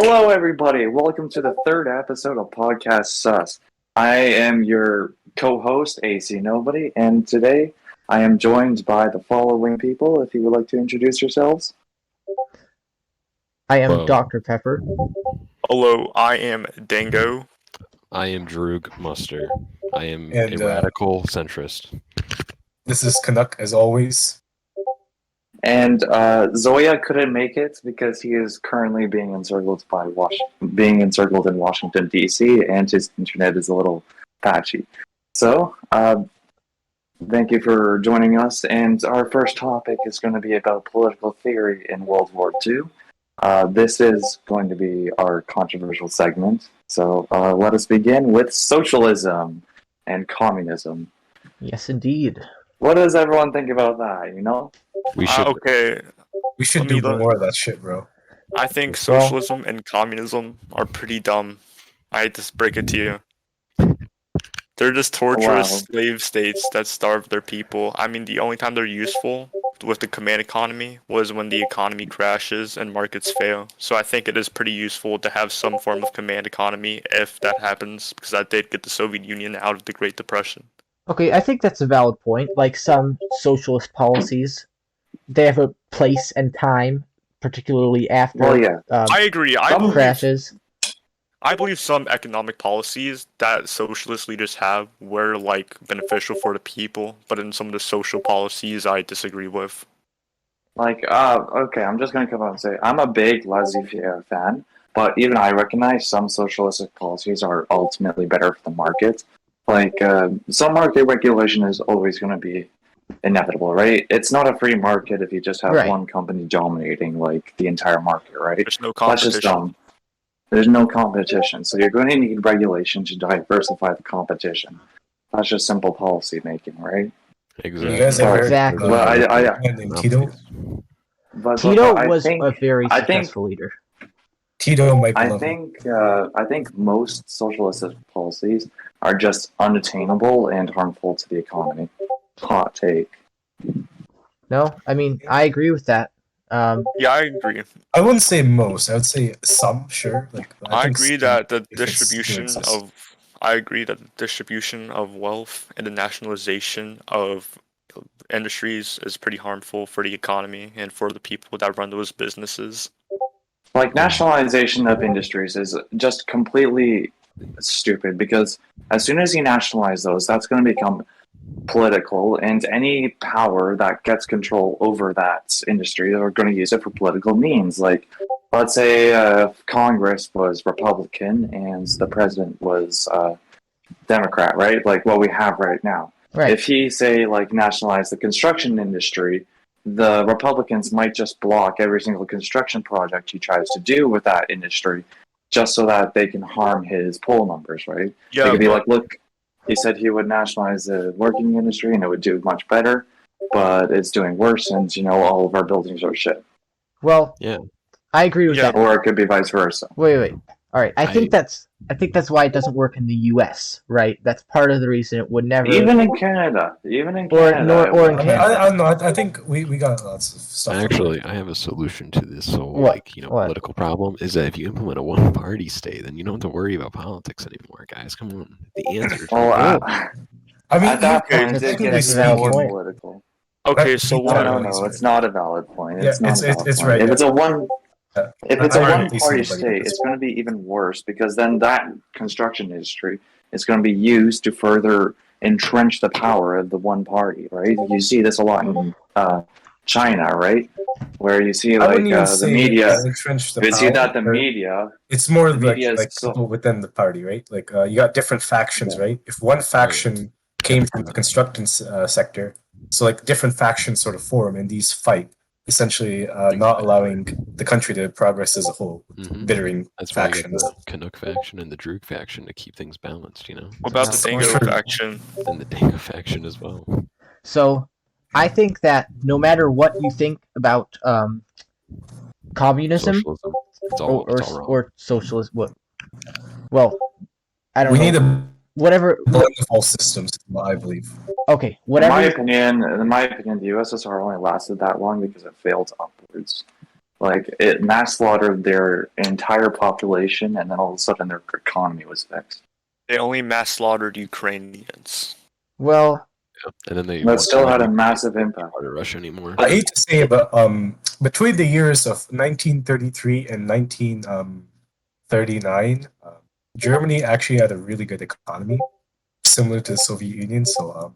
Hello, everybody. Welcome to the third episode of PodcastSUS. I am your co-host, AC Nobody, and today I am joined by the following people. If you would like to introduce yourselves. I am Hello. Dr. Pepper. Hello, I am Dango. I am Droog Muster. I am And, a radical centrist. This is Canuck, as always. And Zoya couldn't make it because he is currently being encircled in Washington, D.C., and his internet is a little patchy. So, thank you for joining us. And our first topic is going to be about political theory in World War II. This is going to be our controversial segment. So, let us begin with socialism and communism. Yes, indeed. What does everyone think about that, you know? We should. Okay, We should do more of that shit, bro. I think socialism and communism are pretty dumb. I hate to break it to you. They're just torturous slave states that starve their people. I mean, the only time they're useful with the command economy was when the economy crashes and markets fail. So I think it is pretty useful to have some form of command economy if that happens, because that did get the Soviet Union out of the Great Depression. Okay, I think that's a valid point. Like some socialist policies, they have a place and time, particularly after I agree. crashes. I believe some economic policies that socialist leaders have were like beneficial for the people, but in some of the social policies I disagree with. Okay, I'm just going to come out and say I'm a big laissez-faire fan, but even I recognize some socialistic policies are ultimately better for the market. Some market regulation is always going to be inevitable, right? It's not a free market if you just have one company dominating the entire market, right? There's no competition. That's just dumb. There's no competition, so you're going to need regulation to diversify the competition. That's just simple policy making, right? Exactly. You guys ever Tito? Tito was a very successful leader. Tito might be I think most socialist policies are just unattainable and harmful to the economy. Hot take. No, I mean, I agree with that. Yeah, I agree. I wouldn't say most. I would say some, sure. I agree that the distribution of wealth and the nationalization of industries is pretty harmful for the economy and for the people that run those businesses. Nationalization of industries is just completely stupid because as soon as you nationalize those, that's going to become political, and any power that gets control over that industry are going to use it for political means. Let's say Congress was Republican and the president was Democrat, right? Like what we have right now. Right. If he, nationalize the construction industry, the Republicans might just block every single construction project he tries to do with that industry just so that they can harm his poll numbers, right? Yeah, they could be like, look, he said he would nationalize the working industry and it would do much better, but it's doing worse since, all of our buildings are shit. Well, yeah, I agree with that. Or it could be vice versa. Wait. All right, I think that's why it doesn't work in the U.S. Right? That's part of the reason it would never. Even in Canada. Or in Canada. I think we got lots of stuff. Actually, I have a solution to this whole political problem. Is that if you implement a one-party state, then you don't have to worry about politics anymore, guys. Come on, the answer. I mean, at that point, it gets more point. political. Okay, so No, it's not a valid point. It's right. If it's a one-party state, it's going to be even worse because then that construction industry is going to be used to further entrench the power of the one party, right? You see this a lot in China, right? Where you see the media. You see that the media. It's more like people within the party, right? You got different factions, right? If one faction came from the construction sector, so different factions sort of form and these fight. Essentially, not allowing the country to progress as a whole, bittering That's factions. Why you got the Canuck faction and the Droog faction to keep things balanced, What about the Dango faction? And the Dango faction as well. So, I think that no matter what you think about communism or socialism, I don't know. We need a whatever blend of all systems, I believe. Okay, whatever. In my opinion, the USSR only lasted that long because it failed upwards. Like, it mass slaughtered their entire population, and then all of a sudden their economy was fixed. They only mass slaughtered Ukrainians. Well, and then they that still had a massive impact. Part of Russia anymore. I hate to say it, but between the years of 1933 and 1939, Germany actually had a really good economy, similar to the Soviet Union. So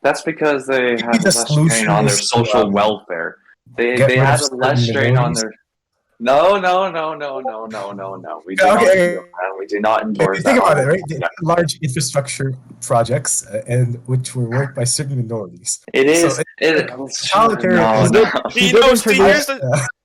that's because they had less strain on their social welfare. They had less strain on their. No. We do not endorse that. We do not endorse that. Think about it, right? Large infrastructure projects, and which were worked by certain minorities. It is.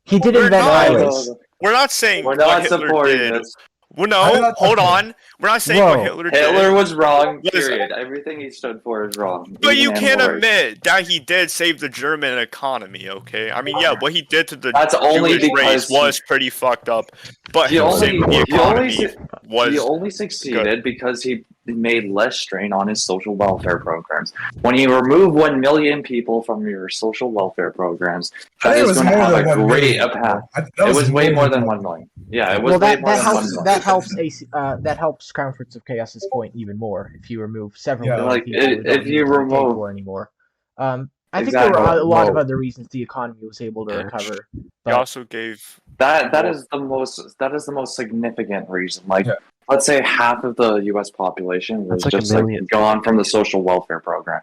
He did invent violence. We're not saying we're not supporting this. Well, no, hold on. We're not saying what Hitler did. Hitler was wrong, period. Everything he stood for is wrong. But you can't admit that he did save the German economy, okay? I mean, yeah, what he did to the Jewish race was pretty fucked up. But he only was succeeded good. because he made less strain on his social welfare programs. When you remove 1 million people from your social welfare programs, that is going to have a great impact. It was way more than 1 million. Yeah, it was way more than 1 million. That helps Crown Prince of Chaos's point even more. If you remove several like people, if you remove anymore. I think there were a lot of other reasons the economy was able to recover. He also gave that is the most significant reason. Like, let's say half of the U.S. population was just gone from the social welfare program.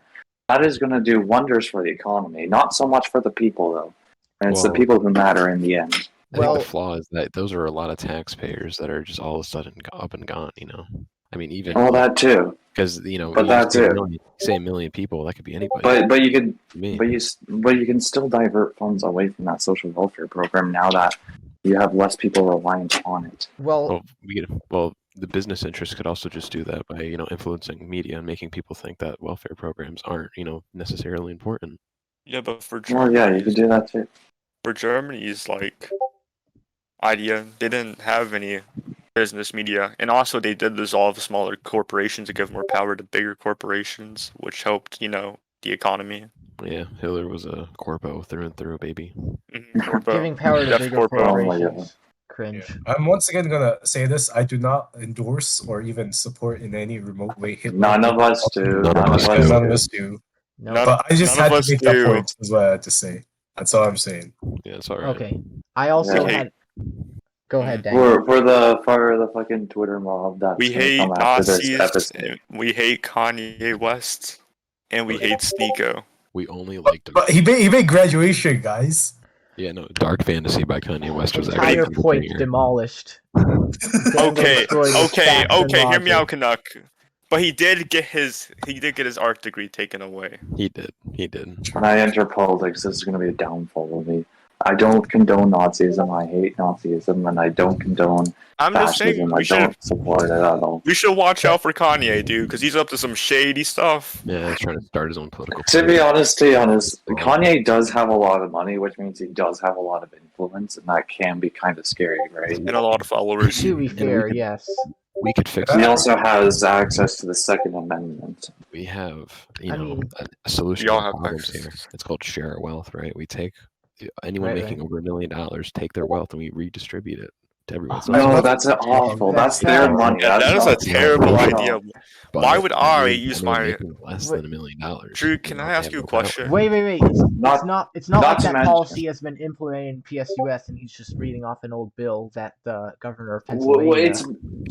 That is going to do wonders for the economy. Not so much for the people though, and it's the people who matter in the end. I think the flaw is that those are a lot of taxpayers that are just all of a sudden up and gone. I mean, even that too. Because but that too. Say 1 million people, that could be anybody. But you can still divert funds away from that social welfare program now that you have less people reliant on it. Well, the business interests could also just do that by influencing media and making people think that welfare programs aren't necessarily important. Yeah, but for Germany, you could do that too. For Germany's idea, they didn't have any business media, and also they did dissolve smaller corporations to give more power to bigger corporations, which helped the economy. Yeah, Hitler was a corpo through and through, baby. Giving power to bigger corporations. Cringe. Yeah. I'm once again gonna say this: I do not endorse or even support in any remote way Hitler. None of us do. None of us do. No. But I just had to make that point. Is what I had to say. That's all I'm saying. Yeah, it's all right. Okay. I also had. Go ahead, Dan. For the fucking Twitter mob that we hate Nazis, we hate Kanye West, and we hate Sneeko. We only liked him. But he made Graduation, guys. Yeah, no, Dark Fantasy by Kanye West was entire point demolished. Okay, hear me out, Canuck. But he did get his art degree taken away. He did. When I enter politics, this is going to be a downfall of me. I don't condone Nazism. I hate Nazism, and I don't condone fascism. I don't support it at all. We should watch out for Kanye, dude, because he's up to some shady stuff. Yeah, he's trying to start his own political. To be honest, Kanye does have a lot of money, which means he does have a lot of influence, and that can be kind of scary, right? And a lot of followers. To be fair, yes. We could fix it. He also has access to the Second Amendment. We have, a solution to problems here. It's called share our wealth, right? We take anyone making over $1 million, take their wealth, and we redistribute it to everyone. No, that's awful. That's their money. That is a terrible idea. But why would I use my less than $1 million? Drew, can I ask you a question? Wait. It's not like that policy has been implemented in PSUS, and he's just reading off an old bill that the governor of Pennsylvania.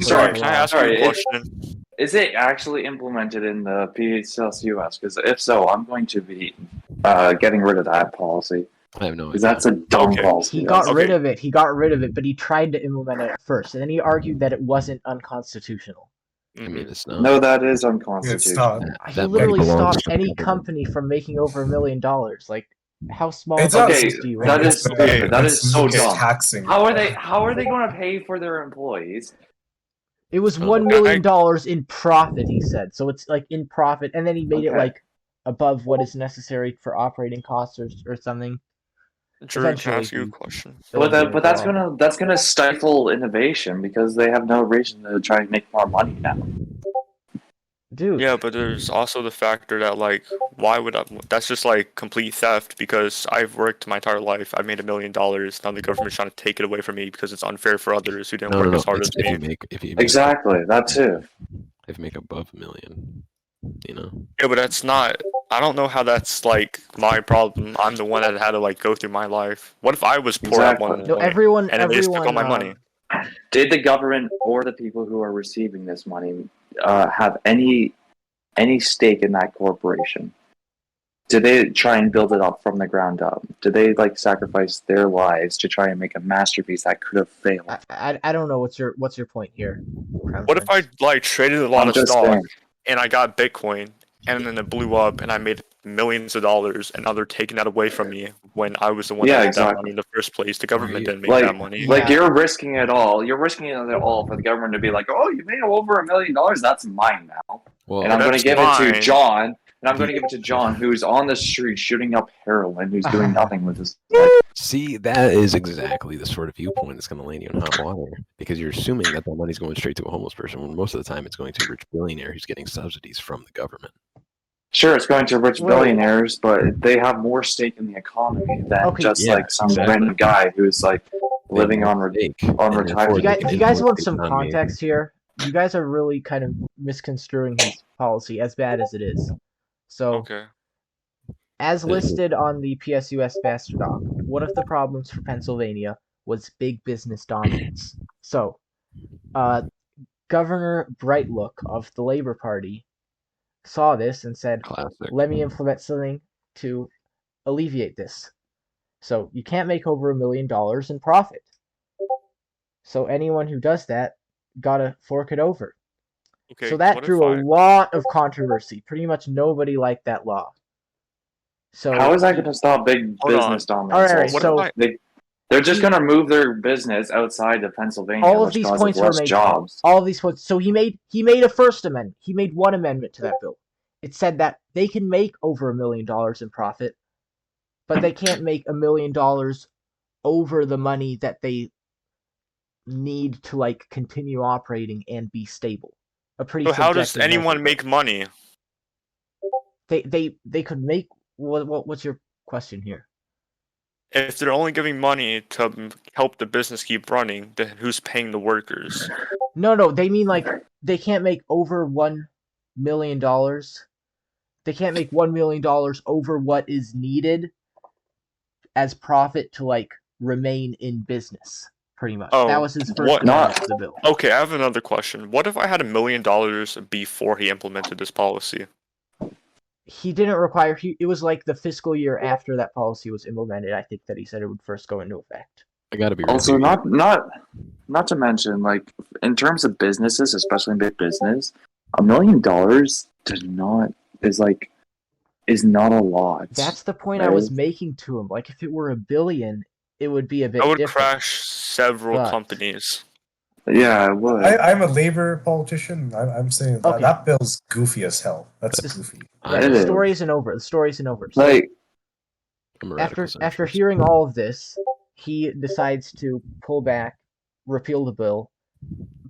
Sorry, can I ask you a question? Is it actually implemented in the PodcastSUS? Because if so, I'm going to be getting rid of that policy. I have no idea. Because that's a dumb policy. He got rid of it. He got rid of it, but he tried to implement it first, and then he argued that it wasn't unconstitutional. I mean, it's not. No, that is unconstitutional. He literally stopped any company from making over $1 million. Like, how small do you want? That is so dumb. Taxing. How are they going to pay for their employees? It was $1 million in profit, he said. So it's like in profit, and then he made it like above what is necessary for operating costs or something. Drew, can I ask you a question? But that's gonna stifle innovation because they have no reason to try and make more money now. Dude. Yeah, but there's also the factor that, like, why would I? That's just like complete theft because I've worked my entire life. I made $1 million. Now the government's trying to take it away from me because it's unfair for others who didn't work as hard as me. If you make exactly that too. If you make above $1 million, you know. Yeah, but that's not. I don't know how that's like my problem. I'm the one that had to like go through my life. What if I was poor at one No, point everyone, and they just took all my money? Did the government or the people who are receiving this money have any stake in that corporation? Did they try and build it up from the ground up? Did they like sacrifice their lives to try and make a masterpiece that could have failed? I don't know what's your point here. What if I like traded a lot of stock and I got Bitcoin and then it blew up and I made millions of dollars and now they're taking that away from me when I was the one that made that money in the first place? The government didn't make that money. Like you're risking it all. You're risking it all for the government to be like, oh, you made over $1 million. That's mine now. Well, and I'm going to give it to John. And I'm going to give it to John, who's on the street shooting up heroin, who's doing nothing with his life. See, that is exactly the sort of viewpoint that's going to land you in hot water, because you're assuming that the money's going straight to a homeless person, when most of the time it's going to a rich billionaire who's getting subsidies from the government. Sure, it's going to rich billionaires, but they have more stake in the economy than like some random guy who's like living on retirement. If you guys want some context here, you guys are really kind of misconstruing his policy, as bad as it is. So, as listed on the PSUS Master Doc, one of the problems for Pennsylvania was big business dominance. So, Governor Brightlook of the Labor Party saw this and said, let me implement something to alleviate this. So, you can't make over $1 million in profit. So, anyone who does that gotta fork it over. Okay, so that drew a lot of controversy. Pretty much nobody liked that law. So how is that going to stop big business dominance? All right, so they're just going to move their business outside of Pennsylvania. All of these points were made. Jobs. All of these points. So he made a first amendment. He made one amendment to that bill. It said that they can make over $1 million in profit, but they can't make $1 million over the money that they need to like continue operating and be stable. So how does anyone make money? They could make. What's your question here? If they're only giving money to help the business keep running, then who's paying the workers? No, they mean like they can't make over $1 million. They can't make $1 million over what is needed as profit to like remain in business. Pretty much. That was his first amendment to the bill. Okay, I have another question. What if I had $1 million before he implemented this policy? He didn't require. It was like the fiscal year after that policy was implemented. I think that he said it would first go into effect. I gotta be also not to mention, like, in terms of businesses, especially in big business, $1 million is not a lot. That's the point I was making to him. Like, if it were $1 billion, it would be a bit. I would different. crash several companies. Yeah, I would. I'm a labor politician. I'm saying that bill's goofy as hell. That's goofy. The story isn't over. The story isn't over. So like, after hearing all of this, he decides to pull back, repeal the bill,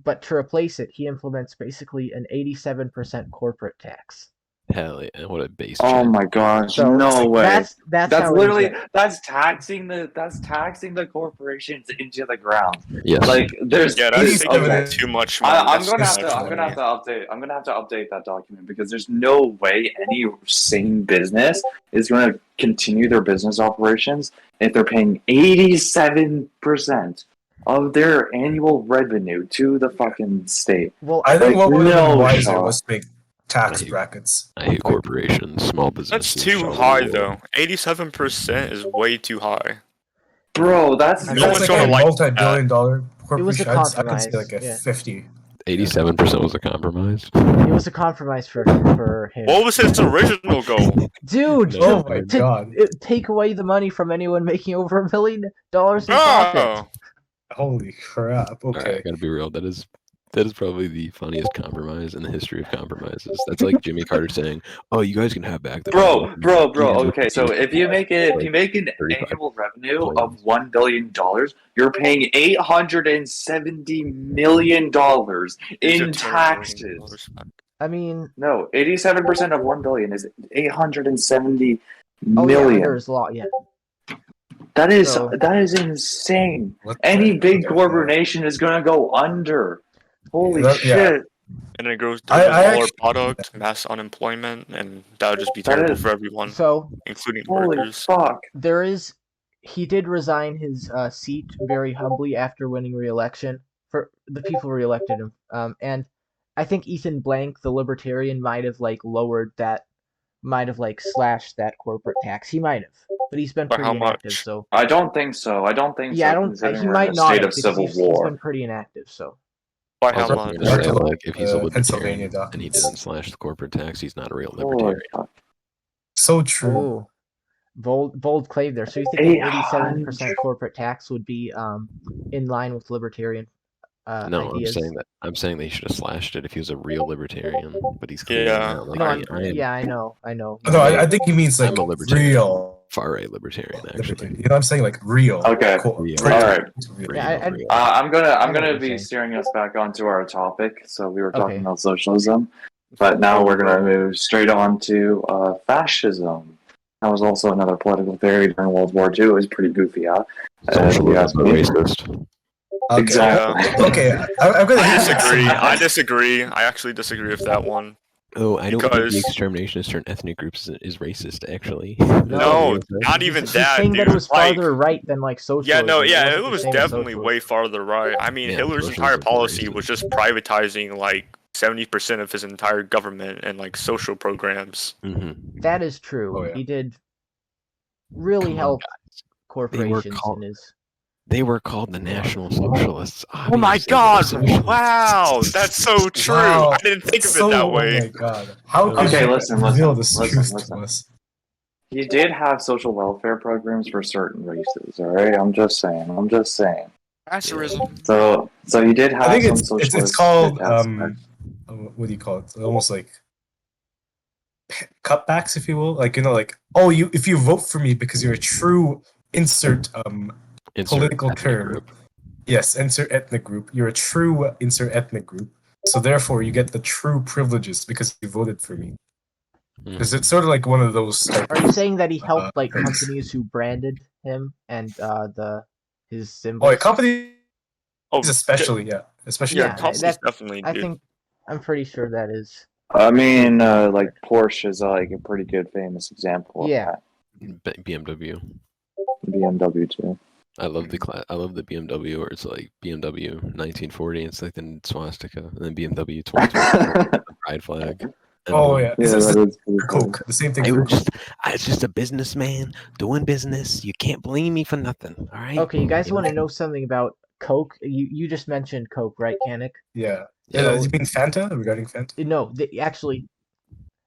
but to replace it, he implements basically an 87% corporate tax. Hell yeah! What a base. Oh my gosh! So no way. That's literally taxing the corporations into the ground. Yes. Like there's that's too much money. I'm gonna have to update that document because there's no way any sane business is going to continue their business operations if they're paying 87% of their annual revenue to the fucking state. Well, I think what would have been wiser was big tax brackets. I hate corporations, small businesses. That's too high, though. 87% is way too high. Bro, that's like a multi-billion-dollar corporation. It was a compromise. I could say like a 50. 87% was a compromise. It was a compromise for him. What was his original goal? Dude, oh my god. Take away the money from anyone making over $1 million in profit. Holy crap. Okay. Right, I gotta be real. That is probably the funniest compromise in the history of compromises. That's like Jimmy Carter saying, "Oh, you guys can have back the bro." Okay, so if you make an annual revenue of $1 billion, you're paying $870 million in taxes. I mean, no, 87% of 1 billion is 870 oh million. yeah, there's law. Yeah, that is insane. Any big corporation is gonna go under. Holy shit! Yeah. And it goes to smaller product, mass unemployment, and that would just be terrible for everyone, so including holy workers. Fuck. He did resign his seat very humbly after winning re-election. For the people re-elected him, and I think Ethan Blank, the libertarian, might have slashed that corporate tax. He might have, but he's been pretty inactive. So I don't think so. Yeah, he might not have, because civil war. He's been pretty inactive. So. By how much? Like, if he's a libertarian and he didn't slash the corporate tax, he's not a real libertarian. So true. Oh, bold claim there. So you think an 87% corporate tax would be in line with libertarian no, ideas? I'm saying they should have slashed it if he was a real libertarian, but he's clearly not. Like, I know. No, I think he means like real. Far-right libertarian, actually. You know what I'm saying? Like real. Okay. Real. All right. Yeah, I'm gonna be steering us back onto our topic. So we were talking about socialism, but now we're gonna move straight on to fascism. That was also another political theory during World War II. It was pretty goofy, huh? Socialism is racist. Okay. Exactly. Okay. I'm gonna I disagree. I actually disagree with that one. Oh, I don't think the extermination of certain ethnic groups is racist, actually. No, not even that, saying dude. That it was farther right than like socialism. It was definitely way farther right. I mean, Hitler's entire policy was just privatizing like 70% of his entire government and like social programs. Mm-hmm. That is true. Oh, yeah. He did really help corporations in his... They were called the National Socialists. Obviously. Oh my god! Wow, that's so true. Wow. I didn't think of it that way. Oh my god! How could you listen. He did have social welfare programs for certain races. All right, I'm just saying. Fascism. So you did have. I think it's called what do you call it? Almost like cutbacks, if you will. Like if you vote for me because you're a true insert political term. Group. Yes, insert ethnic group. You're a true insert ethnic group. So therefore, you get the true privileges because you voted for me. Because it's sort of like one of those. Are you saying that he helped like companies who branded him and his symbols? Oh, companies especially, yeah. Especially, companies definitely. I'm pretty sure that is. I mean, like Porsche is like a pretty good famous example. Of that. BMW too. I love the BMW where it's like BMW 1940, it's like the swastika, and then BMW 2020, the pride flag. Oh yeah, that is Coke. The same thing. It's just a businessman doing business. You can't blame me for nothing. All right. Okay, you guys want to know something about Coke? You just mentioned Coke, right, Kanik? Yeah. So, you mean Fanta? Regarding Fanta? No,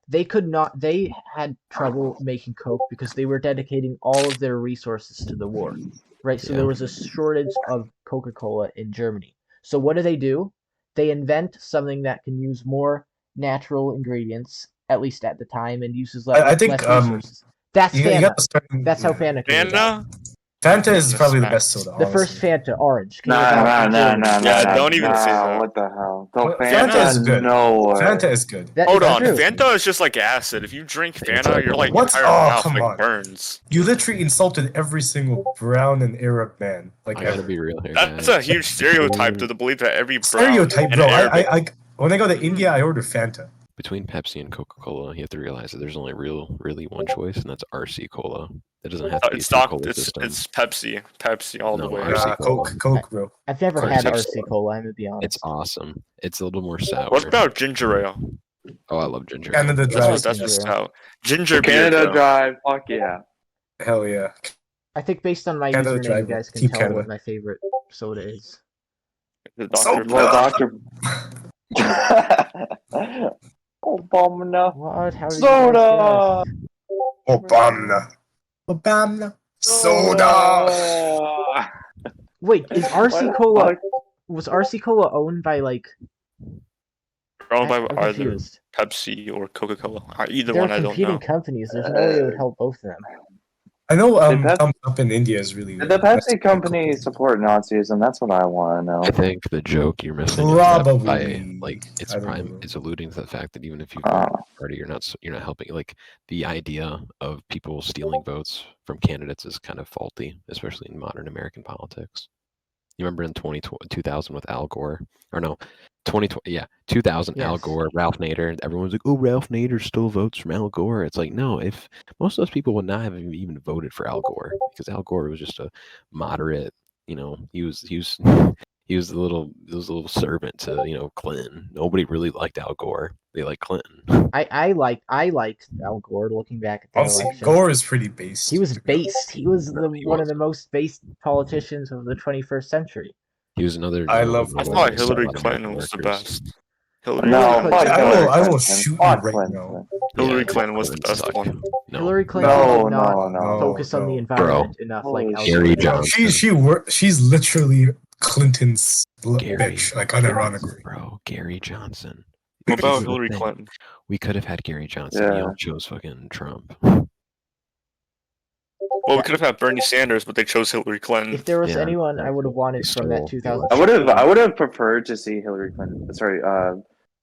they could not. They had trouble making Coke because they were dedicating all of their resources to the war. Right, so there was a shortage of Coca-Cola in Germany. So what do? They invent something that can use more natural ingredients, at least at the time, and uses less resources. That's Fanta. That's how Fanta came about. Fanta is probably the best soda. The first Fanta, orange. No. Yeah, don't even say that. What the hell? Fanta is good. No way. Fanta is good. Hold on, Fanta is just like acid. If you drink Fanta, you're like entire mouth burns. You literally insulted every single brown and Arab man. Like, I gotta be real here. That's a huge stereotype to the belief that every brown stereotype, bro. I when I go to India, I order Fanta. Between Pepsi and Coca-Cola, you have to realize that there's only really one choice, and that's RC Cola. It doesn't have to be it's Pepsi all the way. Coke, bro. I've never had RC Cola. I'm gonna be honest. It's awesome. It's a little more sour. What about ginger ale? Oh, I love ginger. Canada Dry. That's just how ginger Canada Dry. Fuck yeah. Hell yeah. I think based on my username, you guys can tell what my favorite soda is. Dr. Obama. What? How did soda. Obama. Soda. Wait, is RC Cola? Was RC Cola owned by like? Owned by either Pepsi or Coca-Cola. Either one, I don't know. They're competing companies. There's no way it would help both of them. I know Thumbs Up in India is really Did the Pepsi company support Nazism? That's what I want to know. I think the joke you're missing Probably it's alluding to the fact that even if you vote party, you're not helping. Like the idea of people stealing votes from candidates is kind of faulty, especially in modern American politics. You remember in 2000 with Al Gore, or no, 2020, 2000, yes. Al Gore, Ralph Nader, everyone's like, oh, Ralph Nader stole votes from Al Gore. It's like, no, if most of those people would not have even voted for Al Gore, because Al Gore was just a moderate, he was the little servant to, Clinton. Nobody really liked Al Gore. They liked Clinton. I liked Al Gore looking back at the election. Gore is pretty based. He was based. He was one of the most based politicians of the 21st century. He was another. I thought Hillary Clinton was the best. I will shoot you right now. Hillary Clinton was the best one. Hillary Clinton did not focus on the environment enough, like Gary Johnson. She's literally Clinton's bitch, like unironically. Bro, Gary Johnson. What about Hillary Clinton? We could have had Gary Johnson. Yeah. Y'all chose fucking Trump. Well, we could have had Bernie Sanders, but they chose Hillary Clinton. If there was anyone I would have wanted from that 2000, I would have preferred to see Hillary Clinton. Sorry,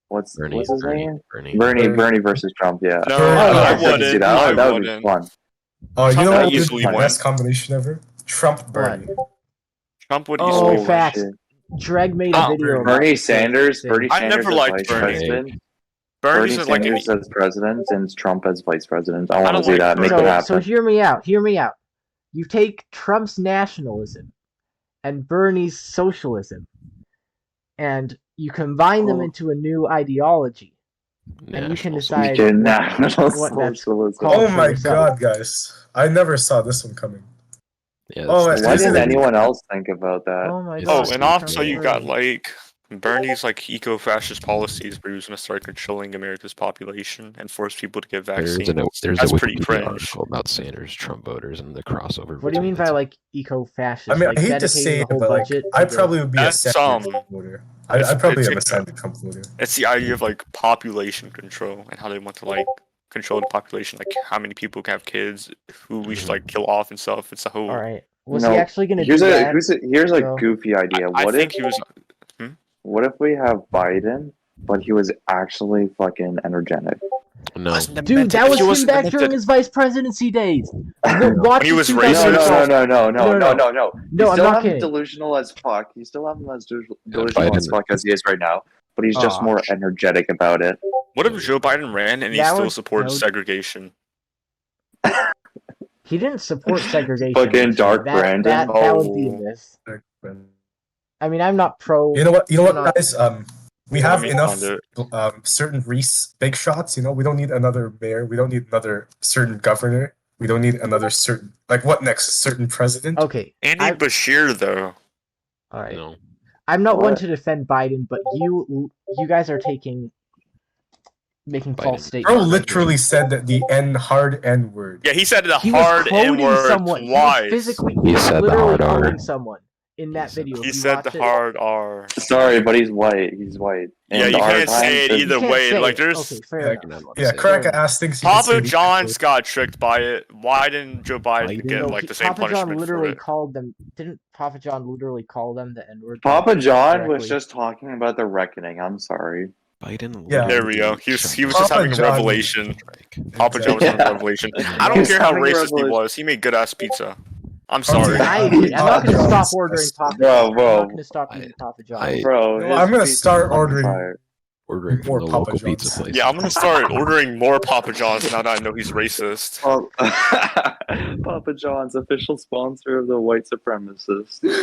what's his name? Bernie versus Trump. Yeah. No, I wouldn't. That would be fun. Oh, you know what? The best combination ever? Trump Bernie. Trump would easily win. Dreg made a video. Bernie Sanders. I never liked Bernie. Bernie Sanders as president and Trump as vice president. I want to see that. Make it happen. So hear me out. You take Trump's nationalism and Bernie's socialism, and you combine them into a new ideology, and you can decide what that's called. Oh my god, guys! I never saw this one coming. Yeah, why didn't anyone else think about that? Oh my god! And also you got Bernie's eco-fascist policies where he was going to start controlling America's population and force people to get vaccines. There's a pretty article about Sanders Trump voters and the crossover. What do you mean by eco-fascist? I mean, I hate to say it, but I probably would be a Sanders voter. I probably am a Sanders Trump voter. It's the idea of population control and how they want to control the population, how many people can have kids, who we should kill off and stuff. It's a whole. All right. Was he actually going to do that? Here's a goofy idea. I think he was. What if we have Biden, but he was actually fucking energetic? No. Dude, that was him back during his vice presidency days. He was racist. No. You still have him delusional as fuck. You still have him as delusional as fuck as he is right now, but he's just more energetic about it. What if Joe Biden ran and he still supported segregation? He didn't support segregation. Fucking Dark Brandon. That would be this. I mean, I'm not pro. You know what, guys? We have enough certain big shots. We don't need another mayor. We don't need another certain governor. We don't need another certain what next? A certain president. Okay, Andy Bashir though. All right. I'm not one to defend Biden, but you guys are making false statements. Bro literally said that the hard N word. Yeah, he said the hard N word twice. He said literally quoting someone. In that video, he said the hard R. Sorry, but he's white. He's white. Yeah, you can't say it either way. There's Cracker ass thinks Papa John's got tricked by it. Why didn't Joe Biden get the same punishment for it? Didn't Papa John literally call them the N-word? Papa John was just talking about the reckoning. I'm sorry. Biden. Yeah, there we go. He was just having a revelation. Papa John was having a revelation. I don't care how racist he was. He made good ass pizza. I'm sorry. I'm not going to stop ordering Papa John. I'm not going to stop eating Papa John. I'm going to start ordering more local pizza places. Yeah, I'm going to start ordering more Papa John's now that I know he's racist. Papa John's, official sponsor of the white supremacists.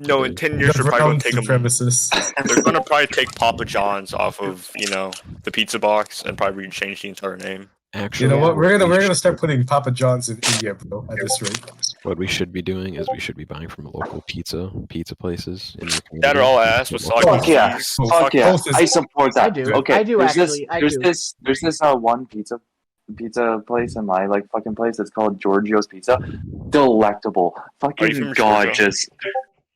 No, in 10 years, they're probably going to take them. They're going to probably take Papa John's off of, the pizza box and probably change the entire name. Actually, you know what? We're gonna start putting Papa John's in India, bro. At this rate. What we should be doing is we should be buying from local pizza places in the community. That are all ass with soggy cheese. Fuck yeah! I support that. I do. Okay, I do actually. There's this one pizza place in my fucking place. It's called Giorgio's Pizza. Delectable. Fucking gorgeous.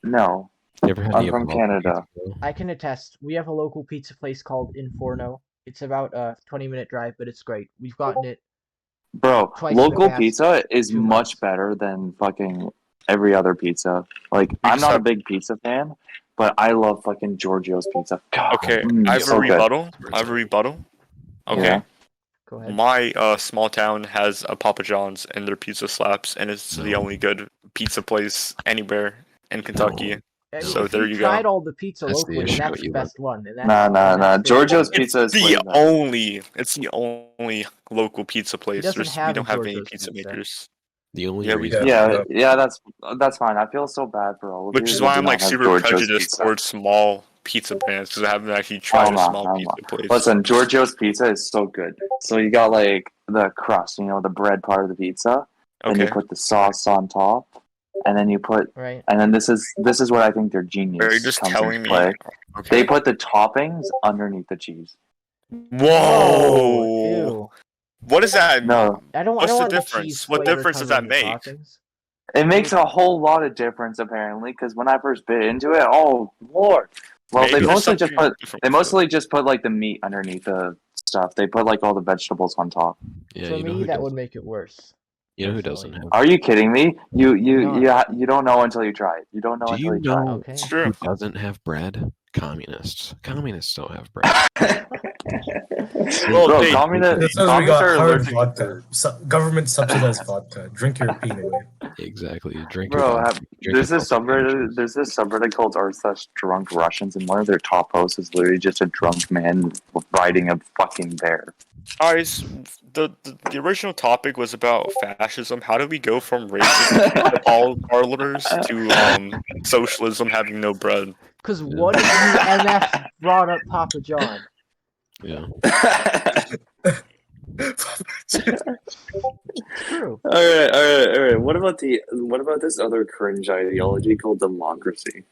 No. I'm from Canada. I can attest. We have a local pizza place called Inforno. It's about a 20-minute drive, but it's great. We've gotten it Bro, Twice in the local past pizza is 2 much months. better than fucking every other pizza. Like, I'm not a big pizza fan, but I love fucking Giorgio's pizza. God, Okay, I have a so good. rebuttal. Okay. Yeah. Go ahead. My small town has a Papa John's, and their pizza slaps, and it's the only good pizza place anywhere in Kentucky. And So if there you tried go. all the pizza That's the locally, and issue, that's the Eli. best one. And that's, Nah. Giorgio's It's pizza is way the better. only local pizza place. doesn't We have don't a have any Giorgio's pizza pizza. makers. The only Yeah, we reason do. Yeah, that's fine. I feel so bad for all of you. Which is who why do I'm not like have super Giorgio's prejudiced pizza. towards small pizza brands because I haven't actually tried a small pizza place. Listen, Giorgio's pizza is so good. So you got like the crust, the bread part of the pizza, and you Okay. put the sauce on top, and then you put, Right. and then this is where I think their genius Are you just comes telling into me? play. Okay. They put the toppings underneath the cheese. Whoa! Ew. What is that? No, I don't What's the want difference? cheese What flavor difference does coming that in the make? toppings. it makes a whole lot of difference apparently. Because when I first bit into it, oh lord! Well, Maybe they there's mostly just put like the meat underneath the stuff. They put like all the vegetables on top. Yeah, For you know me, who that doesn't, would make it worse. you know who personally. doesn't have. Are you kidding me? You No. don't know until you try it. You don't know Do until you you try know Okay. It's true. who doesn't have bread? Communists. Communists don't have bread. it. Well, Bro, they- communists That's why we got are hard allergic vodka. Government subsidized vodka. Drink your pain away. Exactly. You drink Bro, your there's this subreddit called r/drunk Russians, and one of their top posts is literally just a drunk man riding a fucking bear. Guys, the original topic was about fascism. How did we go from racist parlors to socialism having no bread? Because one of you MF brought up Papa John. Yeah. True. All right. What about this other cringe ideology called democracy?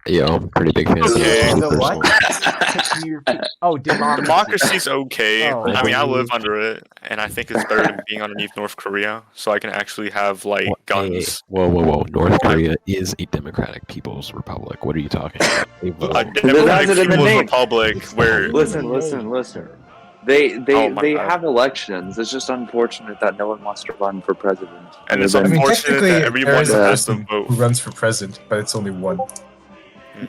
Yeah, I'm a pretty big fan of Okay. The what? Can you repeat? Oh, democracy. Democracy's okay. Oh. I mean, I live under it, and I think it's better than being underneath North Korea, so I can actually have like guns. Whoa. North Korea is a democratic people's republic. What are you talking about? They vote. A democratic it in the people's name. republic where Listen. They Oh my God. have elections. It's just unfortunate that no one wants to run for president. And it's Other than- unfortunate that there everyone is a has to person vote. who runs for president, but it's only one.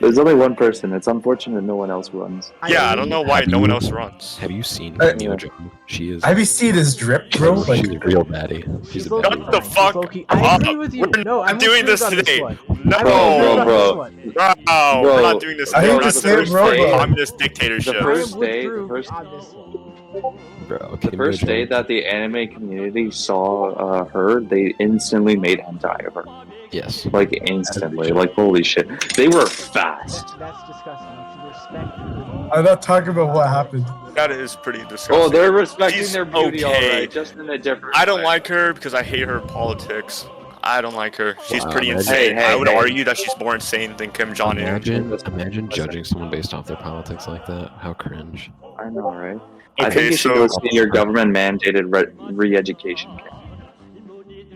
There's only one person. It's unfortunate no one else runs. Yeah, I don't know why Have no one you- else runs. Have you seen Uh, Kim Jong? She is. Have you seen his drip, bro? She's Like, a real baddie. She's a low-key baddie. Shut the fine. fuck She's low-key- I up. agree with you. We're No, not I'm doing with this Drew on this today. one. No, I'm with Drew on bro. this one. No, Bro, we're not doing this I today. hate We're to not say doing it, this bro, today. but- Communist dictatorship. I first am with day- Drew the first- on this one. Bro, The Kim first Jong- day that the anime community saw her, they instantly made hentai of her. Yes. Like instantly. Like holy shit. They were fast. That's disgusting. You should respect her. I'm not talking about what happened. That is pretty disgusting. Oh, they're respecting She's their beauty, okay. alright, just in a different. I don't way. like her because I hate her politics. I don't like her. She's Wow, pretty imagine- insane. Hey, I would hey. argue that she's more insane than Kim Jong Un. Imagine judging someone based off their politics like that. How cringe. I know, right? I Okay, think you should so go see your government-mandated re-education camp.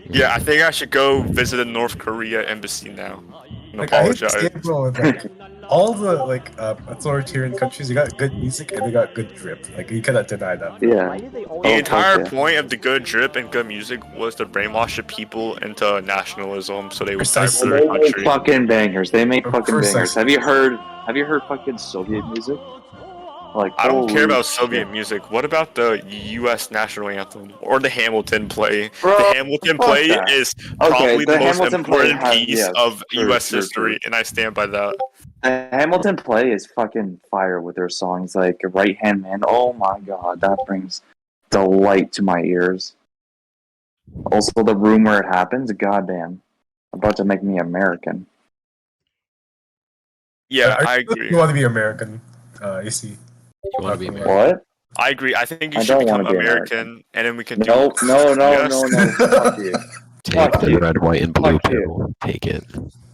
yeah, I think I should go visit the North Korea embassy now and Like, I hate to apologize. say it, bro, like, all the authoritarian countries, they got good music and they got good drip. Like, you cannot deny that. Yeah. Why did they always The entire fuck yeah. point of the good drip and good music was to brainwash the people into nationalism, so they would fight for Precisely. their They make country. fucking bangers. They make Of fucking course I bangers. see. Have you heard fucking Soviet music? Like I don't care holy about shit. Soviet music. What about the U.S. national anthem or the Hamilton play? Bro, The Hamilton fuck play that. is probably the the most Hamilton play important has- piece yes, of true, U.S. true, history, true. and I stand by that. The Hamilton play is fucking fire with their songs like Right Hand Man. Oh my god, that brings delight to my ears. Also, the room where it happens, goddamn, about to make me American. Yeah, Are I you- agree. You want to be American, you see. You want to be American? What? I agree. I think you I should don't become wanna be American, and then we can No, do. no, Yes. fuck you. Take Fuck the you. red, white, and blue Fuck you. pill. Take it.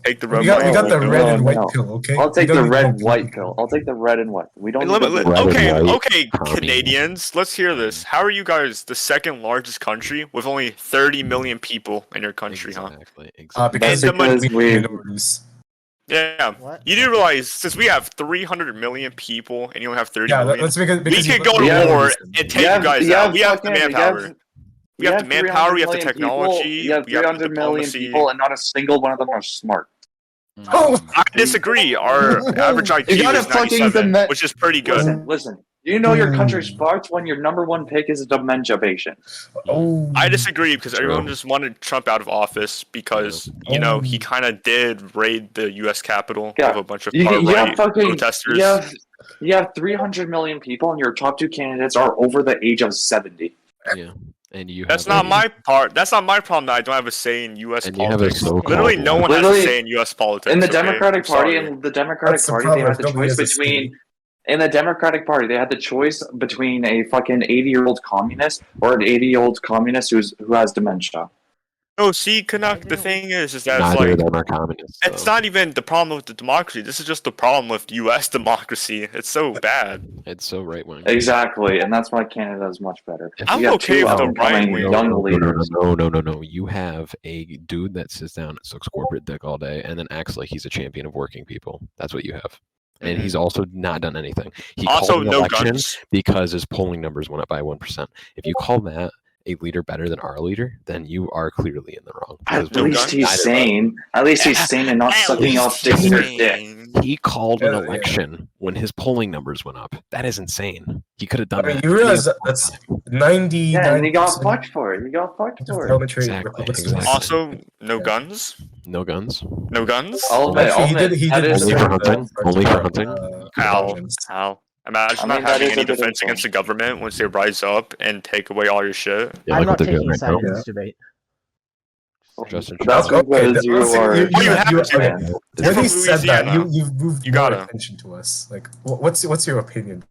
Take the We red. got white, the and red blue. and white no. pill, okay? I'll take We the don't red need white blue pill. I'll take the red and white. We don't Let need me- the let- blue. Red and okay, white okay, commie. Canadians, let's hear this. How are you guys the second largest country with only 30 million people in your country, huh? Exactly. Exactly. Because And because we we- minorities. Yeah. What? You do realize since we have 300 million people and you only have 30 Yeah, million, let's make it. we could go to Yeah, war minorities. and take you guys out. We have the manpower. We have the manpower, we have the technology, you have 300 million people, and not a single one of them are smart. Oh, I disagree. Our average IQ is 97, which is pretty good. Listen. You know your country's fucked when your number one pick is a dementia patient. Oh. I disagree because everyone just wanted Trump out of office because, he kind of did raid the U.S. Capitol with a bunch of far-right protesters. You have 300 million people, and your top two candidates are over the age of 70. Yeah. And That's not my part. That's not my problem that I don't have a say in U.S. politics. Literally, no one has a say in U.S. politics. In the Democratic Party, they had the choice between. In the Democratic Party, they had the choice between a fucking 80-year-old communist or an 80-year-old communist who has dementia. No, see, Canuck, the thing is that neither of them are communists. It's not even the problem with the democracy. This is just the problem with U.S. democracy. It's so bad. It's so right-wing. Exactly, and that's why Canada is much better. I'm okay with the right-wing. Young leaders. No. You have a dude that sits down and sucks corporate dick all day and then acts like he's a champion of working people. That's what you have. And he's also not done anything. He also called an no election guns because his polling numbers went up by 1%. If you call that a leader better than our leader, then you are clearly in the wrong. At least he's sane. At least he's sane and not sucking off dicks or dick. He called an election when his polling numbers went up. That is insane. He could have done that. You realize that's 90. Yeah, and he got fucked for it. Exactly. Also, no guns. No guns. No guns. He did only for hunting. Only for hunting. How? Imagine not having any defense against the government once they rise up and take away all your shit. Yeah, I'm not taking a side in this debate. Justin, that's because you are. When he said that, you've moved more attention to us. Like, what's your opinion,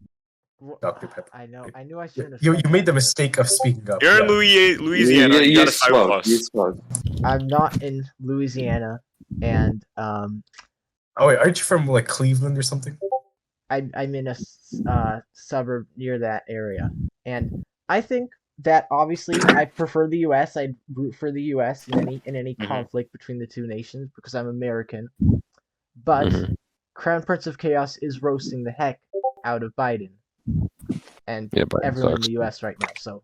Dr. Pepper? I know. I knew I shouldn't have. You made the mistake of speaking up. You're in Louisiana. You gotta side with us. I'm not in Louisiana, and Oh wait, aren't you from like Cleveland or something? I'm in a suburb near that area, and I think that obviously I prefer the U.S. I'd root for the U.S. in any conflict between the two nations because I'm American. But Crown Prince of Chaos is roasting the heck out of Biden and everyone in the U.S. right now. So,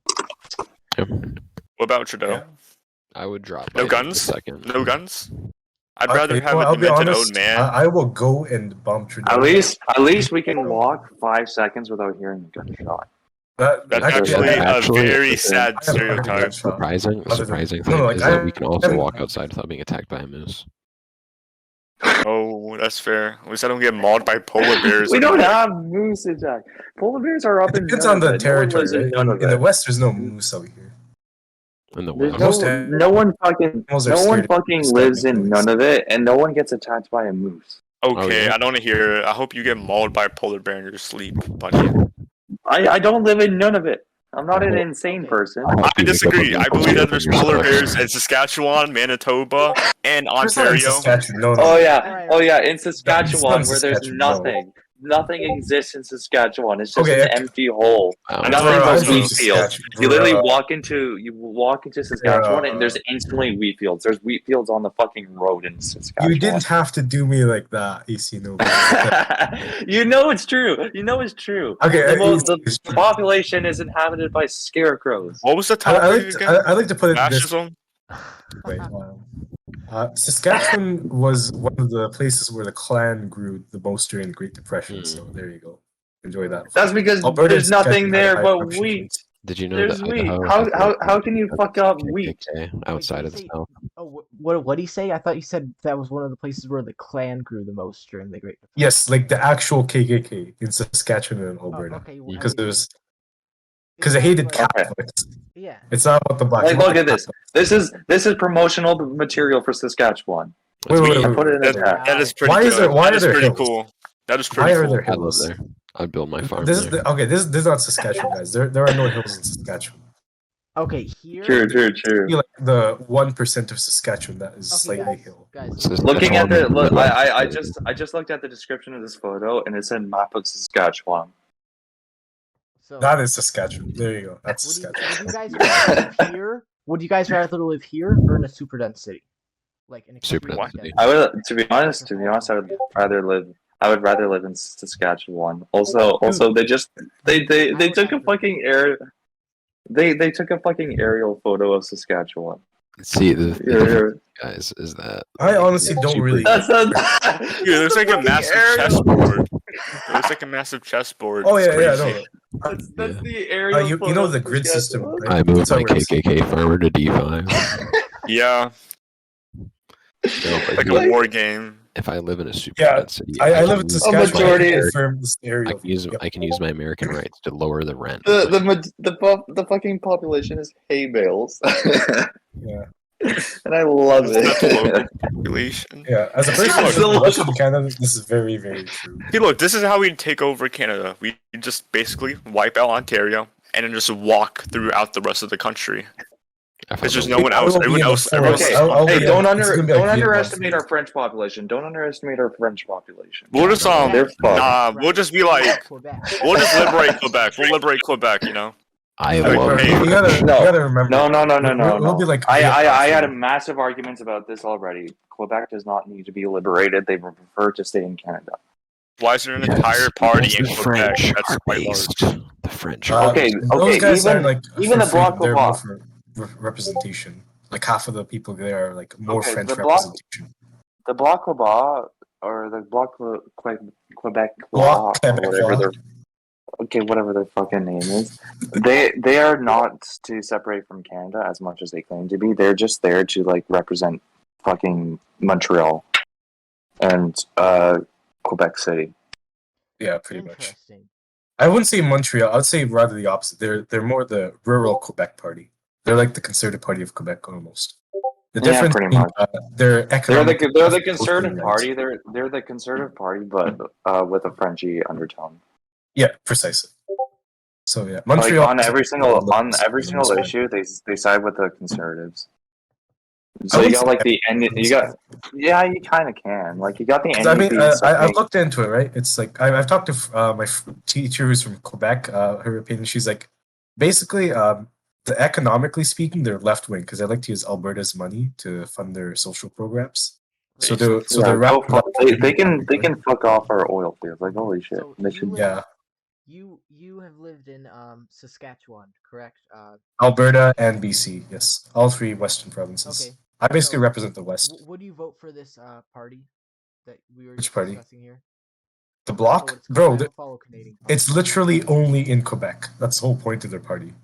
what about Trudeau? I would drop. No guns. Second. No guns. I'd rather have a demented old man. I will go and bomb Trudeau. At least we can walk 5 seconds without hearing a gunshot. That's actually a very sad stereotype. Surprising thing is that we can also walk outside without being attacked by a moose. Oh, that's fair. At least I don't get mauled by polar bears. We don't have moose attack. Polar bears are up in. It depends on the territory. In the West, there's no moose out here. In the West, no one fucking lives in none of it, and no one gets attacked by a moose. Okay, I don't want to hear it. I hope you get mauled by a polar bear in your sleep, buddy. I don't live in none of it. I'm not an insane person. I disagree. I believe that there's polar bears in Saskatchewan, Manitoba, and Ontario. Oh yeah, in Saskatchewan where there's nothing. Nothing exists in Saskatchewan. It's just an empty hole. Nothing but wheat fields. You literally walk into Saskatchewan and there's instantly wheat fields. There's wheat fields on the fucking road in Saskatchewan. You didn't have to do me like that, AC Nova. You know it's true. Okay, the population is inhabited by scarecrows. What was the topic again? I like to put it this. Wait, Saskatchewan was one of the places where the Klan grew the most during the Great Depression. So there you go. Enjoy that. That's because there's nothing there but wheat. Did you know there's wheat? How can you fuck up wheat outside of the South? Oh, what did he say? I thought you said that was one of the places where the Klan grew the most during the Great Depression. Yes, like the actual KKK in Saskatchewan and Alberta, because they hated Catholics. Yeah, it's not about the black. Like, look at this. This is promotional material for Saskatchewan. Wait. Put it in the chat. That is pretty. That is pretty cool. That is pretty cool. I live there. I'd build my farm. This is not Saskatchewan, guys. There are no hills in Saskatchewan. Okay, here. True. Like the 1% of Saskatchewan that is slightly hill. Guys, looking at I just looked at the description of this photo and it said map of Saskatchewan. So, that is Saskatchewan. There you go. That's Saskatchewan. Would you guys rather live here or in a super dense city? Like in a super dense city. I would, to be honest, I would rather live in Saskatchewan. Also, they took a fucking air. They took a fucking aerial photo of Saskatchewan. See, the guys, is that I honestly don't really. That's not. Dude, it looks like a massive chessboard. It looks like a massive chessboard. Oh It's yeah, crazy. no. That's the aerial. You know the grid system, right? I moved That's how my it works. KKK farmer to D5. Yeah, No, but like a war game. if I live in a super Yeah, dense city, I can live in use Saskatchewan. majority- I can confirm this I aerial. can use Yep. I can use my American rights to lower the rent. The fucking population is hay bales. Yeah. And I love That's the local it. population. Yeah, as a person Look. from Western Canada, this is very, very true. Hey, look, this is how we take over Canada. We just basically wipe out Ontario and then just walk throughout the rest of the country. There's just no one else. Everyone else. Okay, I'll hey, be don't like- it's gonna be like underestimate Vietnam. our French population. Don't underestimate our French population. We'll just They're fucked. we'll just be like, we'll just liberate Quebec. We'll liberate Quebec. You know. I Like, love hey, you gotta remember. No. We'll be like I had a massive arguments about this already. Quebec does not need to be liberated. They prefer to stay in Canada. Why is there an entire party in the Quebec French that's are quite based. large? The French. Okay, Those guys even- are like even the for Bloc freedom, they're more Quebec. for representation. Like half of the people there are like more Okay, French the Bloc- representation. The Bloc Quebec or the Bloc Quebec Bloc or whatever their whatever their fucking name is. They are not to separate from Canada as much as they claim to be. They're just there to like represent fucking Montreal and Quebec City. Yeah, pretty much. Interesting. I wouldn't say Montreal. I would say rather the opposite. They're more the rural Quebec party. They're like the Conservative Party of Quebec almost. The Yeah, difference pretty being, much. they're economic. They're the Conservative Party. They're the Conservative Party, but with a Frenchy undertone. Yeah, precisely. So yeah, Like Montreal on every single issue, they side with the Conservatives. So you got like yeah, you kind of can. Like you got the I mean, NDP. I've looked into it, right? It's like I've talked to my teacher who's from Quebec. Her opinion, she's like, basically, economically speaking, they're left wing because they like to use Alberta's money to fund their social programs. So they can fuck off our oil fields. Like holy shit, So they should. Yeah, You have lived in Saskatchewan, correct? Alberta and BC, yes, all three Western provinces. Okay. I basically So, represent the West. Would you vote for this party that we were Which just party? discussing here? The Oh, Bloc, it's bro. called, I don't follow Canadian politics. It's literally only in Quebec. That's the whole point of their party.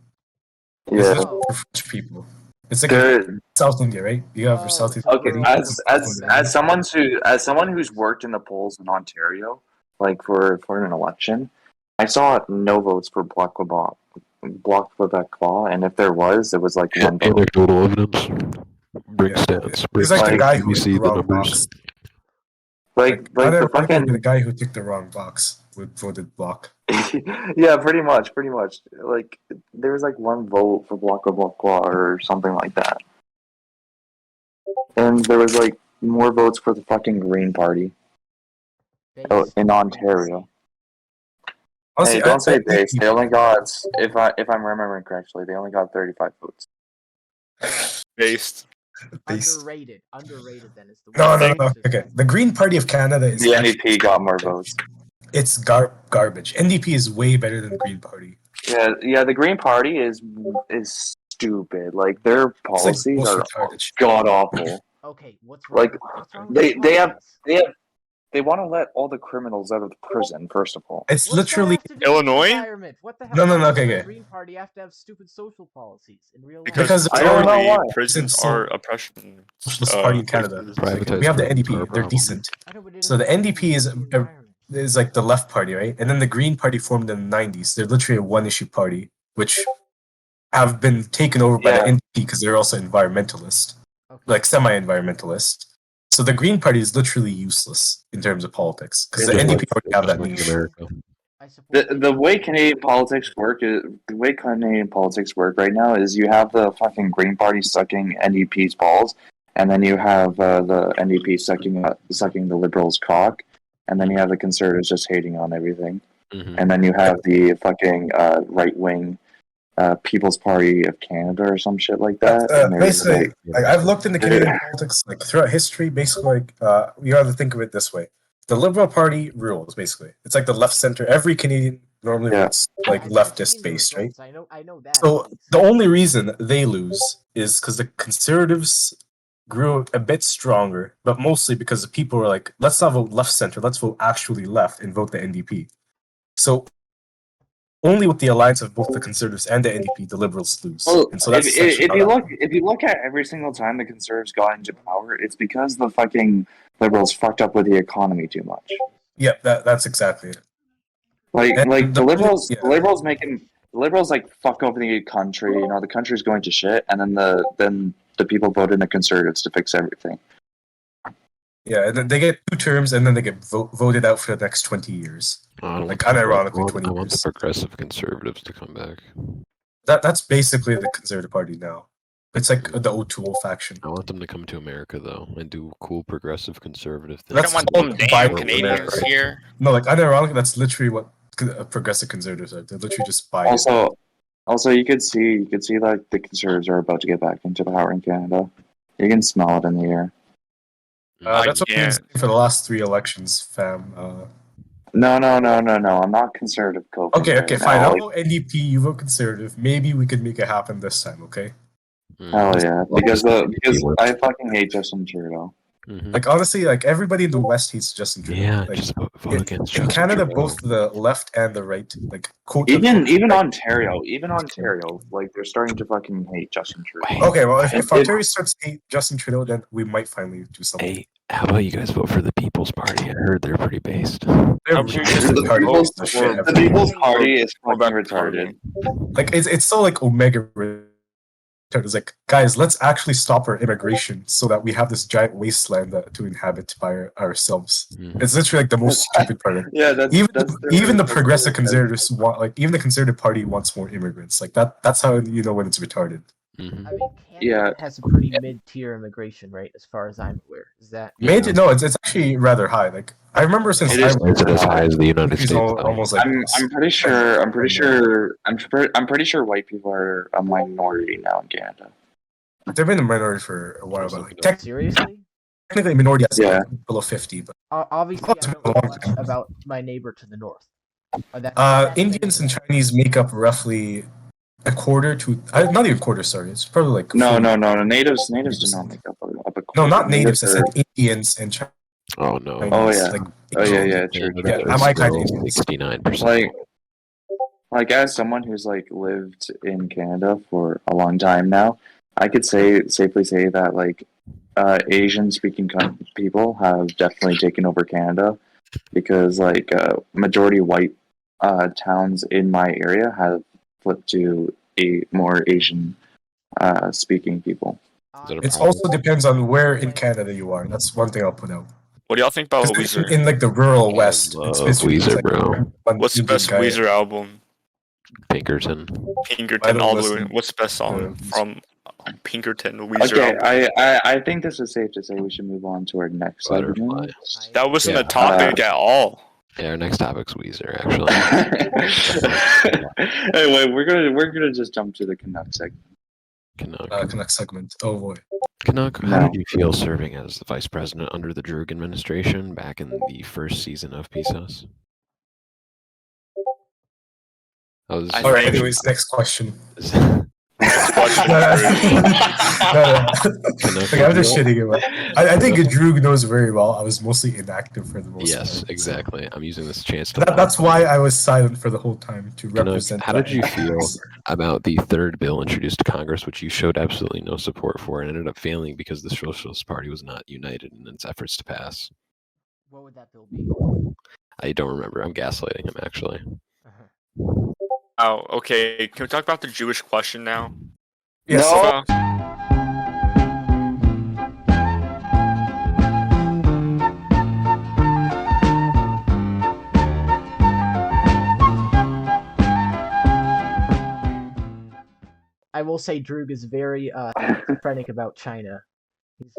It's Yeah. just for French people. It's like Good. South India, right? You have South India. Okay, as someone who's worked in the polls in Ontario, like for an election, I saw no votes for Bloc Quebec Law, and if there was, it was like one vote. Anecdotal evidence. Bring stats. He's like the guy who we took see the the wrong numbers. box. Like Other the fucking the guy who took the wrong box voted Bloc. yeah, pretty much. Like there was like one vote for Bloc or something like that, and there was like more votes for the fucking Green Party in Ontario. Honestly, Hey, don't say base. They only got, if I'm remembering correctly, they only got 35 votes. Based. Underrated then is the No. word. Okay, the Green Party of Canada is The NDP got more votes. It's garbage. NDP is way better than the Green Party. Yeah. The Green Party is stupid. Like their policies are god awful. Okay, what's wrong? Like What's wrong with they the policies? they want to let all the criminals out of prison. First of all, It's What's that literally have to do with Illinois? the environment? What the hell? No, Why does okay. the Green Party have to have stupid social policies in real life? Because I don't know majority why. prisons Since are oppression. Socialist Party in Canada. Privatized We have the prisons NDP. are a They're problem. decent. I know, but it So the doesn't NDP is contribute to the environment. is like the left party, right? And then the Green Party formed in the 90s. They're literally a one-issue party, which have been taken over by the NDP because they're also environmentalist, Okay. like semi-environmentalist. So the Green Party is literally useless in terms of politics because the NDP already have that niche. I support the way Canadian politics work right now is you have the fucking Green Party sucking NDP's balls, and then you have the NDP sucking the Liberals' cock, and then you have the Conservatives just hating on everything, and then you have the fucking right wing People's Party of Canada or some shit like that. Basically, like, I've looked into Canadian politics like throughout history. Basically, you got to think of it this way: the Liberal Party rules. Basically, it's like the left center. Every Canadian Normally, it's like leftist based, right? I know that. So the only reason they lose is because the conservatives grew a bit stronger, but mostly because the people were like, let's not vote left center, let's vote actually left and vote the NDP. So only with the alliance of both the conservatives and the NDP, the liberals lose. Well, and so that's if you look at every single time the conservatives got into power, it's because the fucking liberals fucked up with the economy too much. Yeah, that's exactly it. Like the liberals, the liberals like fuck over the country. You know, the country's going to shit, and then the people vote in the conservatives to fix everything. Yeah, and then they get 2 terms, and then they get voted out for the next 20 years. Like unironically, 20 years. I want the progressive conservatives to come back. That's basically the Conservative Party now. It's like the O2O faction. I want them to come to America though and do cool progressive conservative things. I don't want them damn Canadians here. No, like unironically, that's literally what progressive conservatives are. They're literally just buying. Also, you could see like the conservatives are about to get back into power in Canada. You can smell it in the air. That's what we've been saying for the last 3 elections, fam. No. I'm not conservative. Okay, fine. I'll vote NDP. You vote conservative. Maybe we could make it happen this time. Okay. Hell yeah, because I fucking hate Justin Trudeau. Mm-hmm. Like honestly, like everybody in the West hates Justin Trudeau. Yeah, like, just vote against Justin in Canada, Trudeau. both the left and the right, like even Ontario, like they're starting to fucking hate Justin Trudeau. Okay, well, if Ontario starts to hate Justin Trudeau, then we might finally do something. Hey, how about you guys vote for the People's Party? I heard they're pretty based. The People's Party is fucking retarded. Like it's so like Omega. It's like, guys, let's actually stop our immigration so that we have this giant wasteland to inhabit by ourselves. Mm-hmm. It's literally like the most stupid part of it. Yeah, even the progressive conservatives want, like, even the Conservative Party wants more immigrants. Like that's how you know when it's retarded. Mm-hmm. I mean, Canada has a pretty mid-tier immigration rate, as far as I'm aware. Is that No, it's actually rather high. Like I remember since it is as high as the United States. Almost like I'm pretty sure white people are a minority now in Canada. They've been a minority for a while, but like seriously, technically minority is below 50. But obviously, I don't know much about my neighbor to the north. Indians and Chinese make up roughly a quarter to not even a quarter. Sorry, it's probably like no. Natives do not make up a quarter. No, not natives. I said Indians and Chinese. Oh no! Oh yeah! True. Yeah, am I kind of 69%? Like as someone who's like lived in Canada for a long time now, I could safely say that like Asian speaking people have definitely taken over Canada because like majority white towns in my area have flipped to a more Asian speaking people. It also depends on where in Canada you are. That's one thing I'll put out. What do y'all think about Weezer? In like the rural West, it's Weezer, like, bro. What's the best Weezer album? Pinkerton, all the way. What's the best song from Pinkerton? Weezer album? I think this is safe to say we should move on to our next segment. That wasn't a topic at all. Yeah, our next topic's Weezer, actually. Anyway, we're gonna just jump to the Canuck segment. Canuck segment. Oh boy. Canuck, how did you feel serving as the vice president under the Droog administration back in the first season of PSUS? Alright, anyways, next question. I'm just shitting about. I think Droog knows very well. I was mostly inactive for the most part. Yes, exactly. I'm using this chance to. That's why I was silent for the whole time to represent. How did you feel about the third bill introduced to Congress, which you showed absolutely no support for, and ended up failing because the Socialist Party was not united in its efforts to pass? What would that bill be? I don't remember. I'm gaslighting him, actually. Oh, okay. Can we talk about the Jewish question now? Yes. No. I will say Droog is very schizophrenic about China.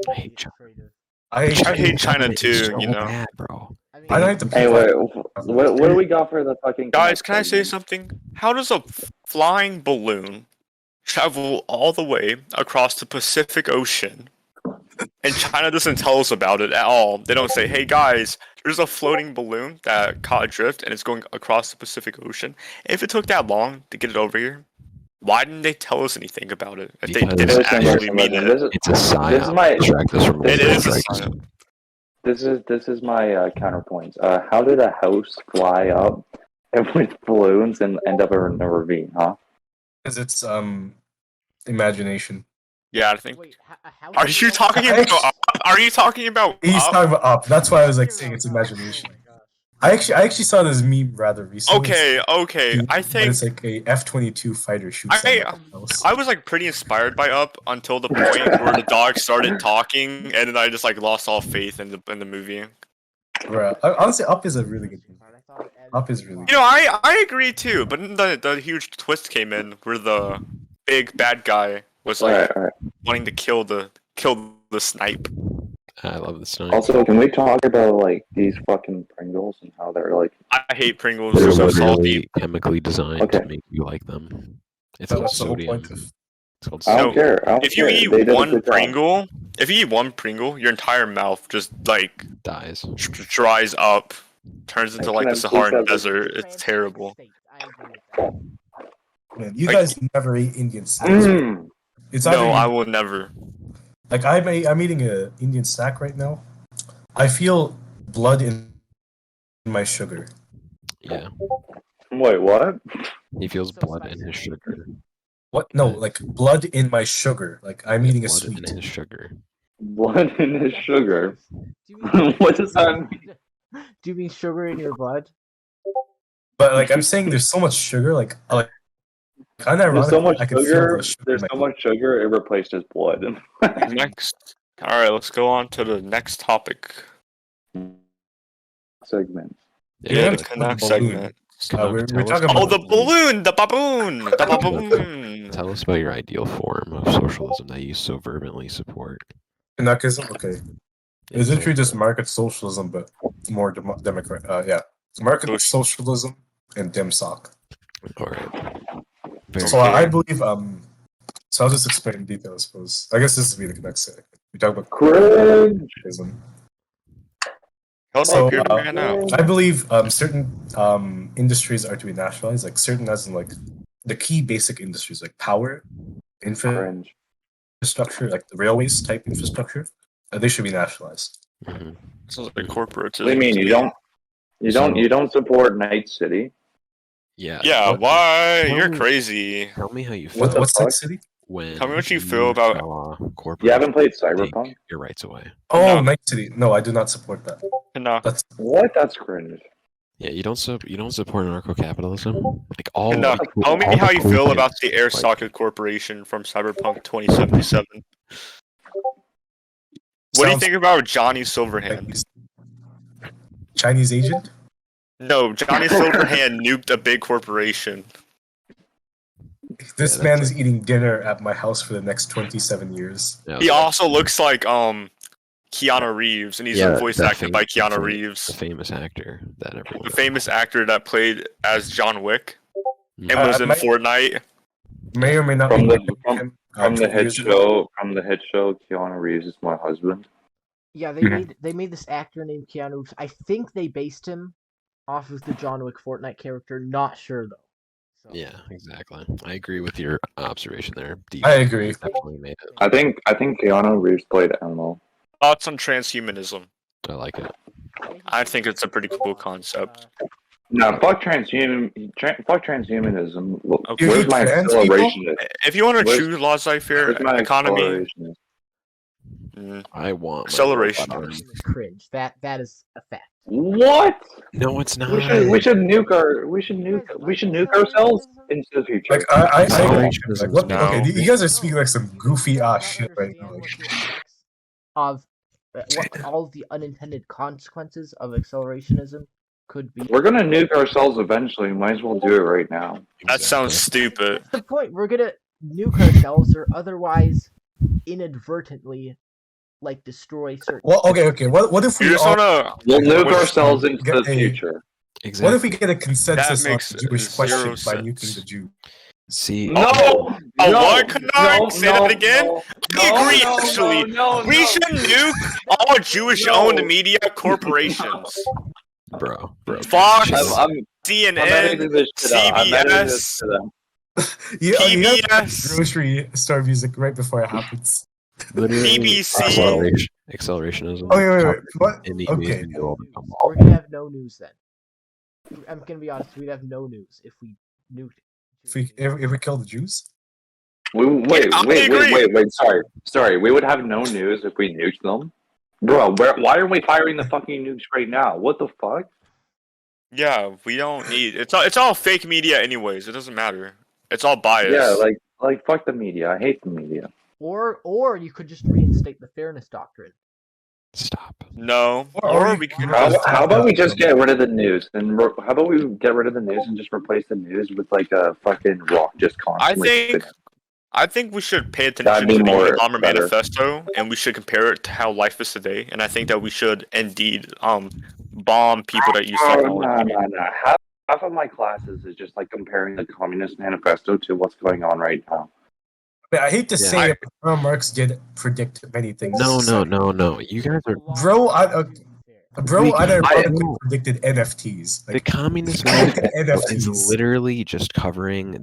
I hate China. I hate China too, you know. Bad, bro. I like the. Hey, wait, what do we got for the fucking guys? Can I say something? How does a flying balloon travel all the way across the Pacific Ocean, and China doesn't tell us about it at all? They don't say, "Hey guys, there's a floating balloon that caught adrift and it's going across the Pacific Ocean. If it took that long to get it over here, why didn't they tell us anything about it? If they didn't actually mean it. It's a psyop. Distract us from It is a strikes. psyop. This is my counterpoint. How did a house fly up with balloons and end up in a ravine, huh? Because it's imagination. Yeah, I think. Wait, Are you talking about up? Are you talking about He's up? talking about up. That's why I was like saying it's imagination. I actually saw this meme rather recently. Okay. I think it's like a F-22 fighter shoots. I was like pretty inspired by Up until the point where the dog started talking, and then I just like lost all faith in the movie. Bro, honestly, Up is a really good movie. Up is really good. You know, I agree too, but then the huge twist came in where the big bad guy was like wanting to kill the snipe. I love the snipe. Also, can we talk about like these fucking Pringles and how they're like? I hate Pringles. They're so literally salty. chemically designed to make you like them. It's called sodium. It's called I don't care. If you eat one Pringle, your entire mouth just like dies, dries up, turns into like the Saharan desert. It's terrible. Man, you guys never eat Indian snacks. It's no, I will never. Like I'm eating an Indian snack right now. I feel blood in my sugar. Yeah. Wait, what? He feels blood in his sugar. What? No, like blood in my sugar. Like I'm eating a sweet. Blood in his sugar. Blood in his sugar. What does that mean? Do you mean sugar in your blood? But like I'm saying, there's so much sugar. Like there's so much sugar. Sugar There's so much sugar. It replaced his blood. Next, all right, let's go on to the next topic. Segment. Yeah, the next segment. We're talking about the balloon, the baboon. Tell us about your ideal form of socialism that you so fervently support. Anarchism? Okay. Is literally just market socialism, but more democrat. Yeah, market socialism and DemSoc. All right. So I believe. So I'll just explain in detail, I suppose. I guess this will be the next segment. We talk about cringeism. So I believe certain industries are to be nationalized, like certain as in like the key basic industries, like power, infrastructure, like the railways type infrastructure. They should be nationalized. Mm-hmm. Sounds like corporate. What do you mean you don't support Night City? Yeah. Yeah. Why? You're crazy. Tell me how you feel. What's Night City? When tell me what you feel about corporate. You haven't played Cyberpunk? Your rights away. Oh, no. Night City. No, I do not support that. No. That's cringe. Yeah, you don't support anarcho-capitalism. Like all. No. Tell me how you feel about the Air Socket Corporation from Cyberpunk 2077. What do you think about Johnny Silverhand? Chinese agent? No, Johnny Silverhand nuked a big corporation. This man is eating dinner at my house for the next 27 years. Yeah, he also looks like Keanu Reeves, and he's voice acted by Keanu Reeves. The famous actor that everyone. The famous actor that played as John Wick and was in Fortnite. May or may not from be from the hit show. From the hit show, Keanu Reeves is my husband. Yeah, they made this actor named Keanu Reeves. I think they based him off of the John Wick Fortnite character. Not sure though. So. Yeah, exactly. I agree with your observation there. I agree. Definitely made it. I think Keanu Reeves played Elmo. Thoughts on transhumanism? I like it. I think it's a pretty cool concept. No, fuck transhumanism. Okay. Where's my acceleration? If you want to choose laissez-faire economy, I want acceleration. Cringe. That is a fact. What? No, it's not. We should nuke ourselves into the future. Like I like, what? Okay, you guys are speaking like some goofy ass shit right now. Of what all the unintended consequences of accelerationism could be. We're gonna nuke ourselves eventually. Might as well do it right now. That sounds stupid. That's the point. We're gonna nuke ourselves, or otherwise inadvertently, like destroy certain. Well, okay. What if we we'll nuke ourselves into the future? Exactly. What if we get a consensus on the Jewish question by nuking the Jew? See, No, what, Canard? Say that again. I agree. Actually, we should nuke all Jewish-owned media corporations. bro. Fox, I'm CNN, editing this shit out. I'm editing this CBS, shit out. You have PBS. grocery store music right before it happens. Literally, BBC. accelerationism. Wait. What? In the Okay. We're gonna have no news then. I'm gonna be honest. We'd have no news if we nuked. If we kill the Jews? Wait. Sorry. We would have no news if we nuked them, bro. Why are we firing the fucking nukes right now? What the fuck? Yeah, we don't need it's all fake media anyways. It doesn't matter. It's all biased. Yeah, like fuck the media. I hate the media. Or you could just reinstate the fairness doctrine. Stop. No. Or we could How about we just get rid of the news and how about we get rid of the news and just replace the news with like a fucking rock just constantly. I think we should pay attention to the Unabomber Manifesto, and we should compare it to how life is today. And I think that we should indeed bomb people that use technology. No. Half of my classes is just like comparing the Communist Manifesto to what's going on right now. I hate to say it, but Karl Marx did predict many things. No. You guys are Bro, unironically predicted NFTs. The Communist Manifesto is literally just covering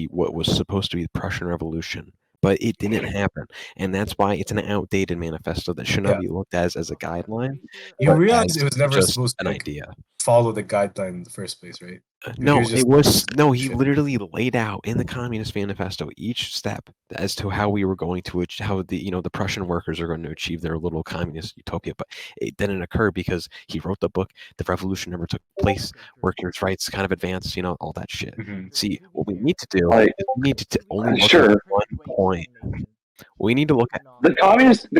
what was supposed to be the Prussian Revolution, but it didn't happen, and that's why it's an outdated manifesto that should not be looked at as a guideline. You realize it was never supposed to an idea. Follow the guideline in the first place, right? He literally laid out in the Communist Manifesto each step as to how we were going to the Prussian workers are going to achieve their little communist utopia, but it didn't occur because he wrote the book. The revolution never took place. Workers' rights kind of advanced, all that shit. Mm-hmm. See, what we need to do is we need to only look at one point. We need to look at the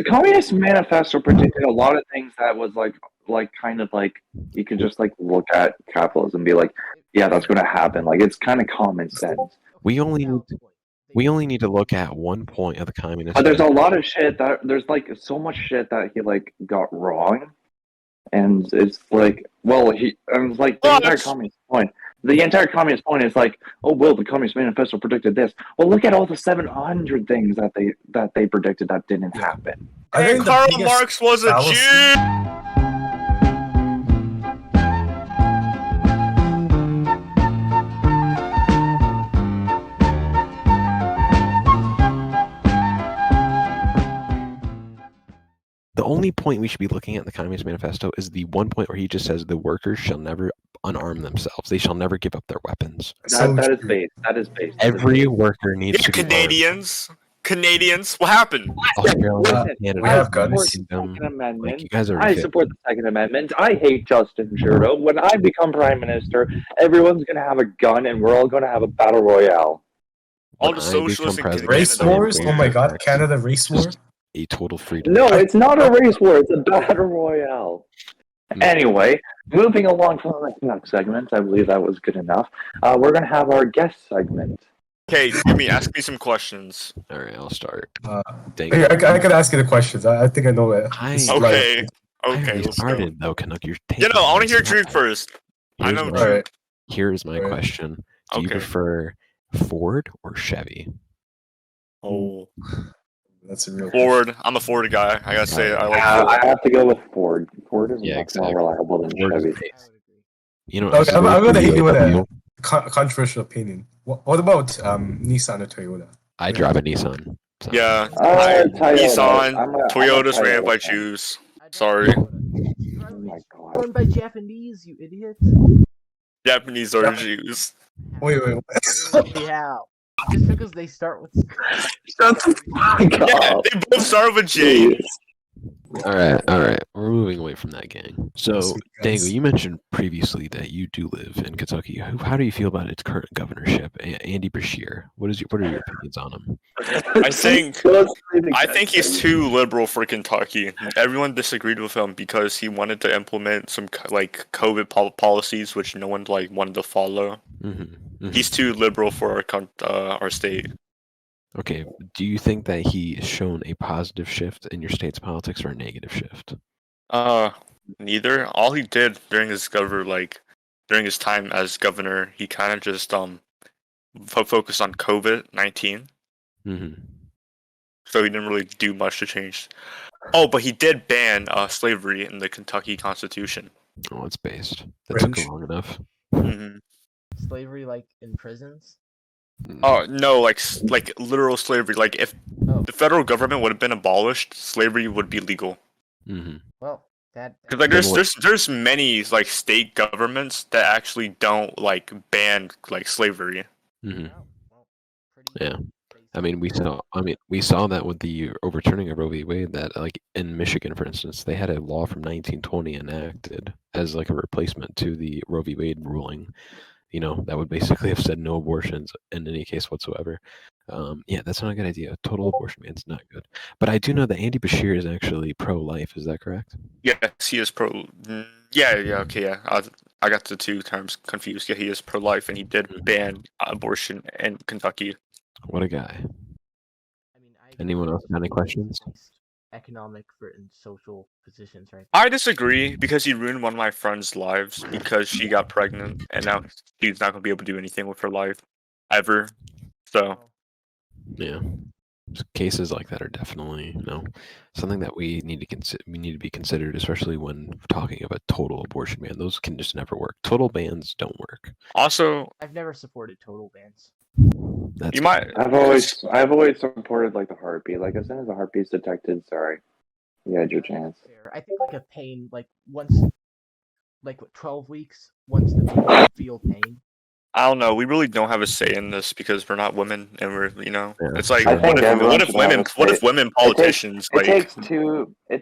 Communist Manifesto predicted a lot of things that was like kind of like you could just like look at capitalism and be like, yeah, that's going to happen. Like it's kind of common sense. We only need to look at one point of the Communist. But there's a lot of shit there's like so much shit that he like got wrong, and it's like, well, the entire communist point. The entire communist point is like, oh well, the Communist Manifesto predicted this. Well, look at all the 700 things that they predicted that didn't happen. I think Karl Marx was a Jew. The only point we should be looking at in the Communist Manifesto is the one point where he just says the workers shall never unarm themselves. They shall never give up their weapons. That is based. Every worker needs to be Canadians, what happened? Australia, Canada, we have guns. Second Amendment. You guys are I support the Second Amendment. I hate Justin Trudeau. When I become Prime Minister, everyone's going to have a gun and we're all going to have a battle royale. All the socialists in race wars? Oh my god, Canada race war? A total freedom. No, it's not a race war. It's a battle royale. Anyway, moving along from the next segment, I believe that was good enough. We're going to have our guest segment. Okay, ask me some questions. All right, I'll start. I can ask you the questions. I think I know it. Okay. Let's started though, Canuck. You're I want to hear Drew first. I know Drew. Here's my question: Do you prefer Ford or Chevy? Oh, that's a real Ford. question. I'm a Ford guy. I gotta say, I like Ford. I have to go with Ford. Ford is much more reliable than Chevy. Okay, I'm going to hit you with a controversial opinion. What about Nissan or Toyota? I drive a Nissan. So. Yeah, Nissan. Toyota's ramp I choose. Sorry. Oh my god. Run by Japanese, you idiot. Japanese are Jews. Wait. Yeah. Just because they start with. Shut the fuck up. Yeah, they both start with J. All right. We're moving away from that, gang. So, Dango, you mentioned previously that you do live in Kentucky. How do you feel about its current governorship, Andy Beshear? What are your opinions on him? I think he's too liberal for Kentucky. Everyone disagreed with him because he wanted to implement some COVID policies which no one wanted to follow. Mm-hmm. He's too liberal for our state. Okay, do you think that he's shown a positive shift in your state's politics or a negative shift? Neither. All he did during his time as governor, he kind of just focused on COVID-19. Mm-hmm. So he didn't really do much to change. Oh, but he did ban slavery in the Kentucky Constitution. Oh, it's based. That took long enough. Mm-hmm. Slavery, like in prisons? Oh no, like literal slavery. Like if the federal government would have been abolished, slavery would be legal. Mm-hmm. Well, that because like there's many like state governments that actually don't like ban like slavery. Mm-hmm. Yeah. I mean, we saw that with the overturning of Roe v. Wade. That like in Michigan, for instance, they had a law from 1920 enacted as like a replacement to the Roe v. Wade ruling. You know, that would basically have said no abortions in any case whatsoever. Yeah, that's not a good idea. Total abortion ban's not good. But I do know that Andy Bashir is actually pro-life. Is that correct? Yes, he is pro. Yeah, okay, yeah. I got the two terms confused. Yeah, he is pro-life, and he did ban abortion in Kentucky. What a guy. I mean, anyone else have any questions? Economic and social positions, right? I disagree because he ruined one of my friends' lives because she got pregnant, and now she's not gonna be able to do anything with her life ever. So yeah, cases like that are definitely something that we need to consider. We need to be considered, especially when talking about total abortion ban. Those can just never work. Total bans don't work. Also, I've never supported total bans. That's I've always supported like the heartbeat. Like as soon as the heartbeat's detected, sorry, you had your chance. I think like a pain, like once, like 12 weeks, once the baby feel pain. I don't know. We really don't have a say in this because we're not women, and we're it's like what if women politicians it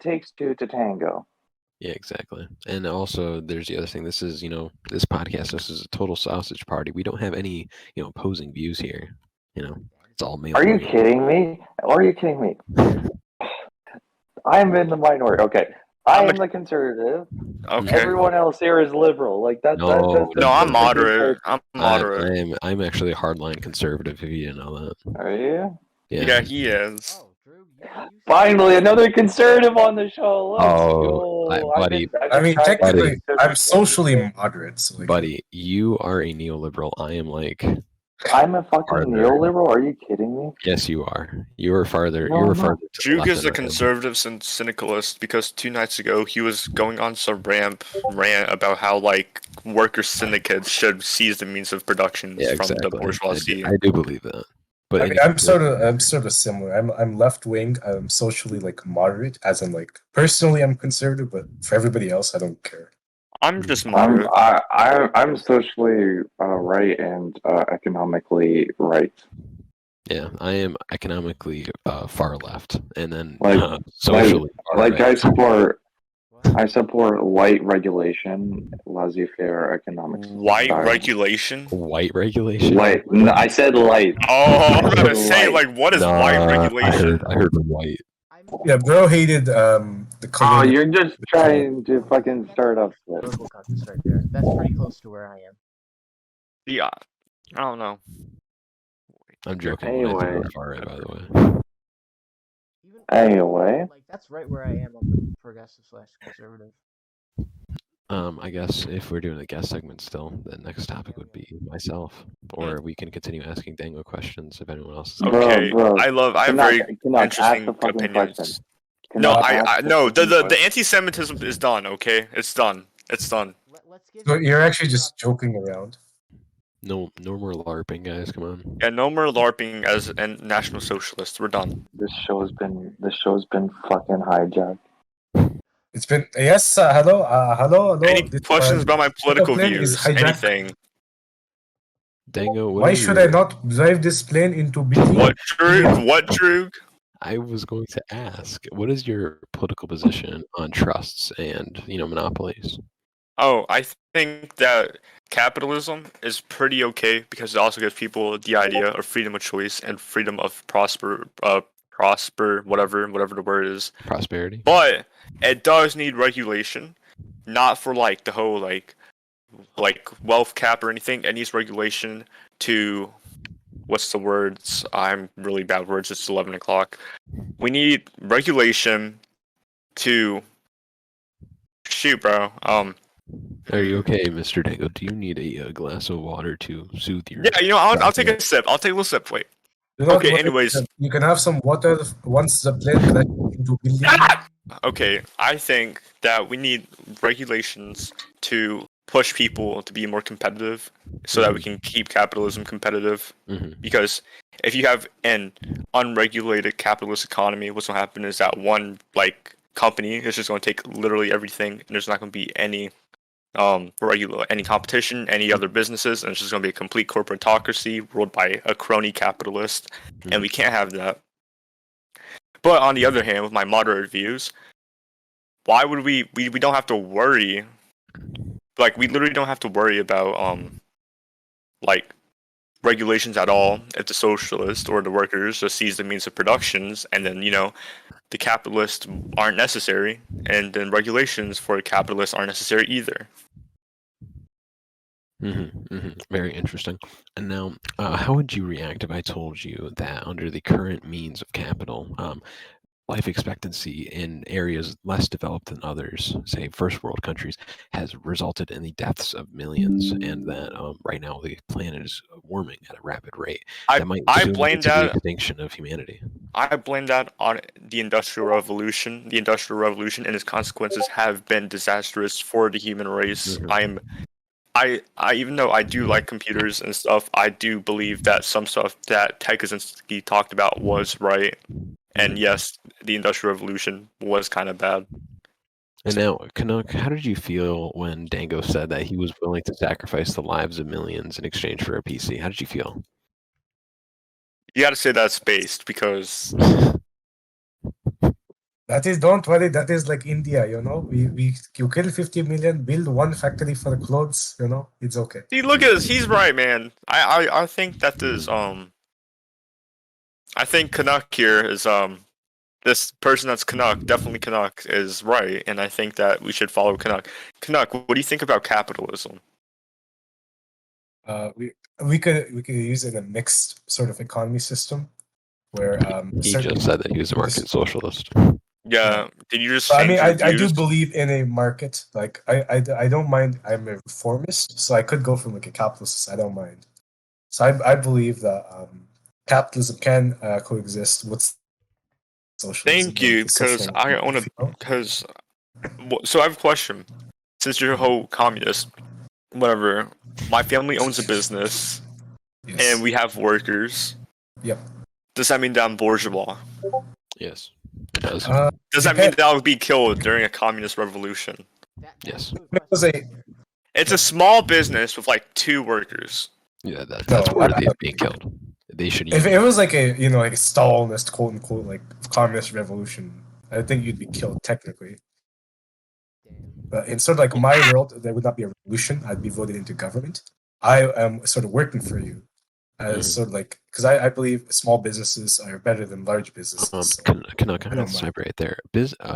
takes two to tango. Yeah, exactly. And also, there's the other thing. This is, this podcast. This is a total sausage party. We don't have any, opposing views here. It's all male. Are you kidding me? I'm in the minority. Okay, I am the conservative. Okay. Everyone else here is liberal. Like that. No, I'm moderate. I'm moderate. I'm actually a hardline conservative. If you didn't know that. Are you? Yeah, he is. Oh, Drew, finally, another conservative on the show. Let's go. Buddy. Technically, I'm socially moderate. So buddy, you are a neoliberal. I am like. I'm a fucking neoliberal. Are you kidding me? Yes, you are. You are farther. No, you are farther. Juke is a conservative syndicalist because 2 nights ago he was going on some rant about how like worker syndicates should seize the means of production from the bourgeoisie. I do believe that. But I mean, I'm sort of similar. I'm left wing. I'm socially like moderate, as in like personally I'm conservative, but for everybody else, I don't care. I'm just moderate. I'm socially right and economically right. Yeah, I am economically far left, and then socially far right. I support light regulation, laissez-faire economics. White regulation? White regulation? Light. No, I said light. Oh, I was gonna say like, what is white regulation? I heard white. Yeah, bro hated the color. Oh, you're just trying to fucking start up shit. Right there. That's pretty close to where I am. Yeah, I don't know. I'm joking. Anyway, far right, by the way. Anyway, like that's right where I am on the progressive/conservative. I guess if we're doing a guest segment still, the next topic would be myself, or we can continue asking Dango questions if anyone else. Okay, bro, I have very interesting opinions. No, the anti-Semitism is done. Okay, it's done. It's done. So you're actually just joking around. No more LARPing, guys. Come on. Yeah, no more LARPing as a National Socialist. We're done. This show's been fucking hijacked. It's been yes. Hello. Any questions about my political views? Anything? Dango, why should I not drive this plane into BT? What, Drew? I was going to ask, what is your political position on trusts and monopolies? Oh, I think that capitalism is pretty okay because it also gives people the idea of freedom of choice and freedom of prosper, whatever the word is. Prosperity. But it does need regulation, not for like the whole like wealth cap or anything. It needs regulation to, what's the words? I'm really bad with words. It's 11 o'clock. We need regulation to shoot, bro. Are you okay, Mr. Dango? Do you need a glass of water to soothe your? Yeah, I'll take a sip. I'll take a little sip. Wait. Okay. Anyways, you can have some water once the plane crashes into building. Okay, I think that we need regulations to push people to be more competitive so that we can keep capitalism competitive. Because if you have an unregulated capitalist economy, what's going to happen is that one company is just going to take literally everything, and there's not going to be any any competition, any other businesses, and it's just going to be a complete corporatocracy ruled by a crony capitalist, and we can't have that. But on the other hand, with my moderate views, why would we don't have to worry? Like, we literally don't have to worry about regulations at all if the socialists or the workers just seize the means of productions, and then the capitalists aren't necessary, and then regulations for capitalists aren't necessary either. Very interesting. And now, how would you react if I told you that under the current means of capital, life expectancy in areas less developed than others, say first world countries, has resulted in the deaths of millions, and that right now the planet is warming at a rapid rate? I blame the extinction of humanity. I blame that on the Industrial Revolution. The Industrial Revolution and its consequences have been disastrous for the human race. I even though I do like computers and stuff, I do believe that some stuff that Ted Kaczynski talked about was right. And yes, the Industrial Revolution was kind of bad. And now, Canuck, how did you feel when Dango said that he was willing to sacrifice the lives of millions in exchange for a PC? How did you feel? You got to say that's based, because that is, don't worry, that is like India, you kill 50 million, build one factory for clothes, it's okay. See, look at this, he's right, man. I think that this I think Canuck here is this person that's Canuck, definitely Canuck, is right, and I think that we should follow Canuck. Canuck, what do you think about capitalism? We could use it in a mixed sort of economy system where he just said that he was a market socialist. Yeah, did you just? I mean, I do believe in a market. Like I don't mind. I'm a reformist, so I could go from like a capitalist. I don't mind. So I believe that capitalism can coexist with socialism. Thank you, because I want to. Because so I have a question. Since you're a whole communist, whatever, my family owns a business, and we have workers. Yep. Does that mean that I'm bourgeois? Yes, it does. Does that mean that I would be killed during a communist revolution? Yes. It's a small business with like 2 workers. Yeah, that's worthy of being killed. They should. If it was like a like a Stalinist quote unquote like communist revolution, I think you'd be killed technically. But in sort of like my world, there would not be a revolution. I'd be voted into government. I am sort of working for you. Sort of like, because I believe small businesses are better than large businesses. Can I kind of snipe right there?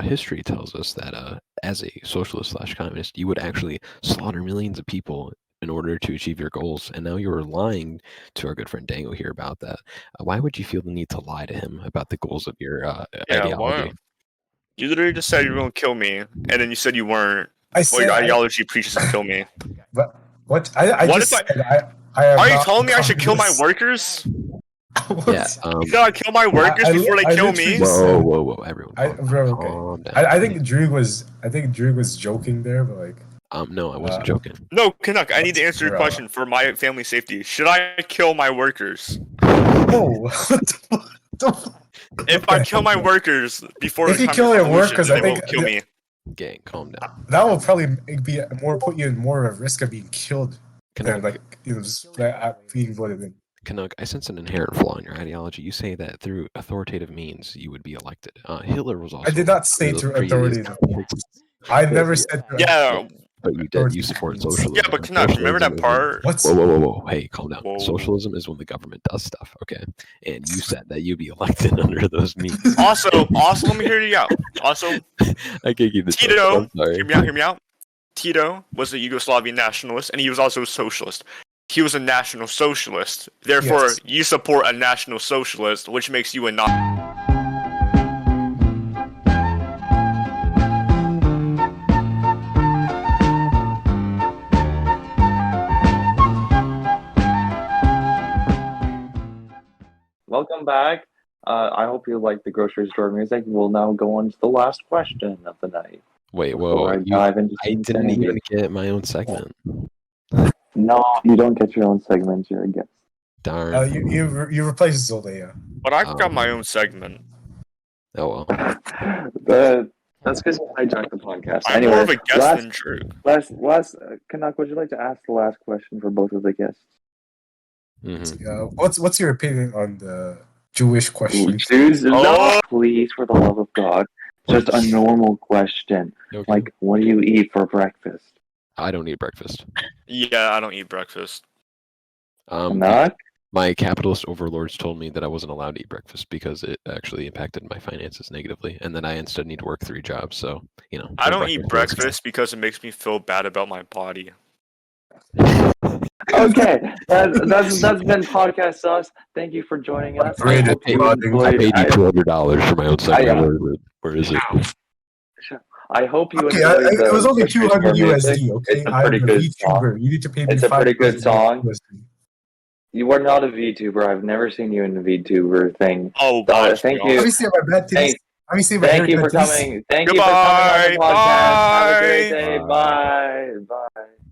History tells us that as a socialist / communist, you would actually slaughter millions of people in order to achieve your goals, and now you're lying to our good friend Dango here about that. Why would you feel the need to lie to him about the goals of your ideology? Why? You literally just said you were going to kill me, and then you said you weren't. Your ideology preaches to kill me. But what? I are you telling me I should kill my workers? Yeah. You gotta kill my workers before they kill me. Whoa, everyone. Calm down. I think Drew was joking there, but like. No, I wasn't joking. No, Canuck, I need to answer your question for my family safety. Should I kill my workers? No. If I kill my workers before if you kill your workers, I think won't kill me. Gang, calm down. That will probably put you in more of a risk of being killed than just being voted in. Canuck, I sense an inherent flaw in your ideology. You say that through authoritative means you would be elected. Hitler was also. I did not say through authoritative means. I never said. Yeah. But you did. You support socialism. Yeah, but Canuck, remember that part? Whoa. Hey, calm down. Whoa. Socialism is when the government does stuff, okay? And you said that you'd be elected under those means. Also, let me hear you out. Also, I can't keep this. Tito, hear me out. Tito was a Yugoslavian nationalist, and he was also a socialist. He was a national socialist. Therefore, you support a national socialist, which makes you a non. welcome back. I hope you like the grocery store music. We'll now go on to the last question of the night. Wait, whoa! I didn't even get my own segment. No, you don't get your own segment. You're a guest. Darn. You replace Zolea. But I've got my own segment. Oh well. That's because you hijacked the podcast. I'm more of a guest than Drew. Last, Canuck, would you like to ask the last question for both of the guests? Mm-hmm. What's your opinion on the Jewish question? No, please, for the love of God, just a normal question. Okay. Like, what do you eat for breakfast? I don't eat breakfast. Yeah, I don't eat breakfast. Canuck? My capitalist overlords told me that I wasn't allowed to eat breakfast because it actually impacted my finances negatively, and then I instead need to work 3 jobs. So, I don't eat breakfast because it makes me feel bad about my body. Okay, that's been PodcastSUS. Thank you for joining us. I paid you $200 for my own segment. Where is it? I hope you enjoyed it was only 200 USD, okay? It's a pretty good VTuber. You need to pay me. It's a pretty good song. USD. You are not a VTuber. I've never seen you in a VTuber thing. Oh, gosh. Thank you. Let me see my bad taste. Let me see my Thank you for coming. Thank you for coming on the podcast. Have a great day. Bye. Bye.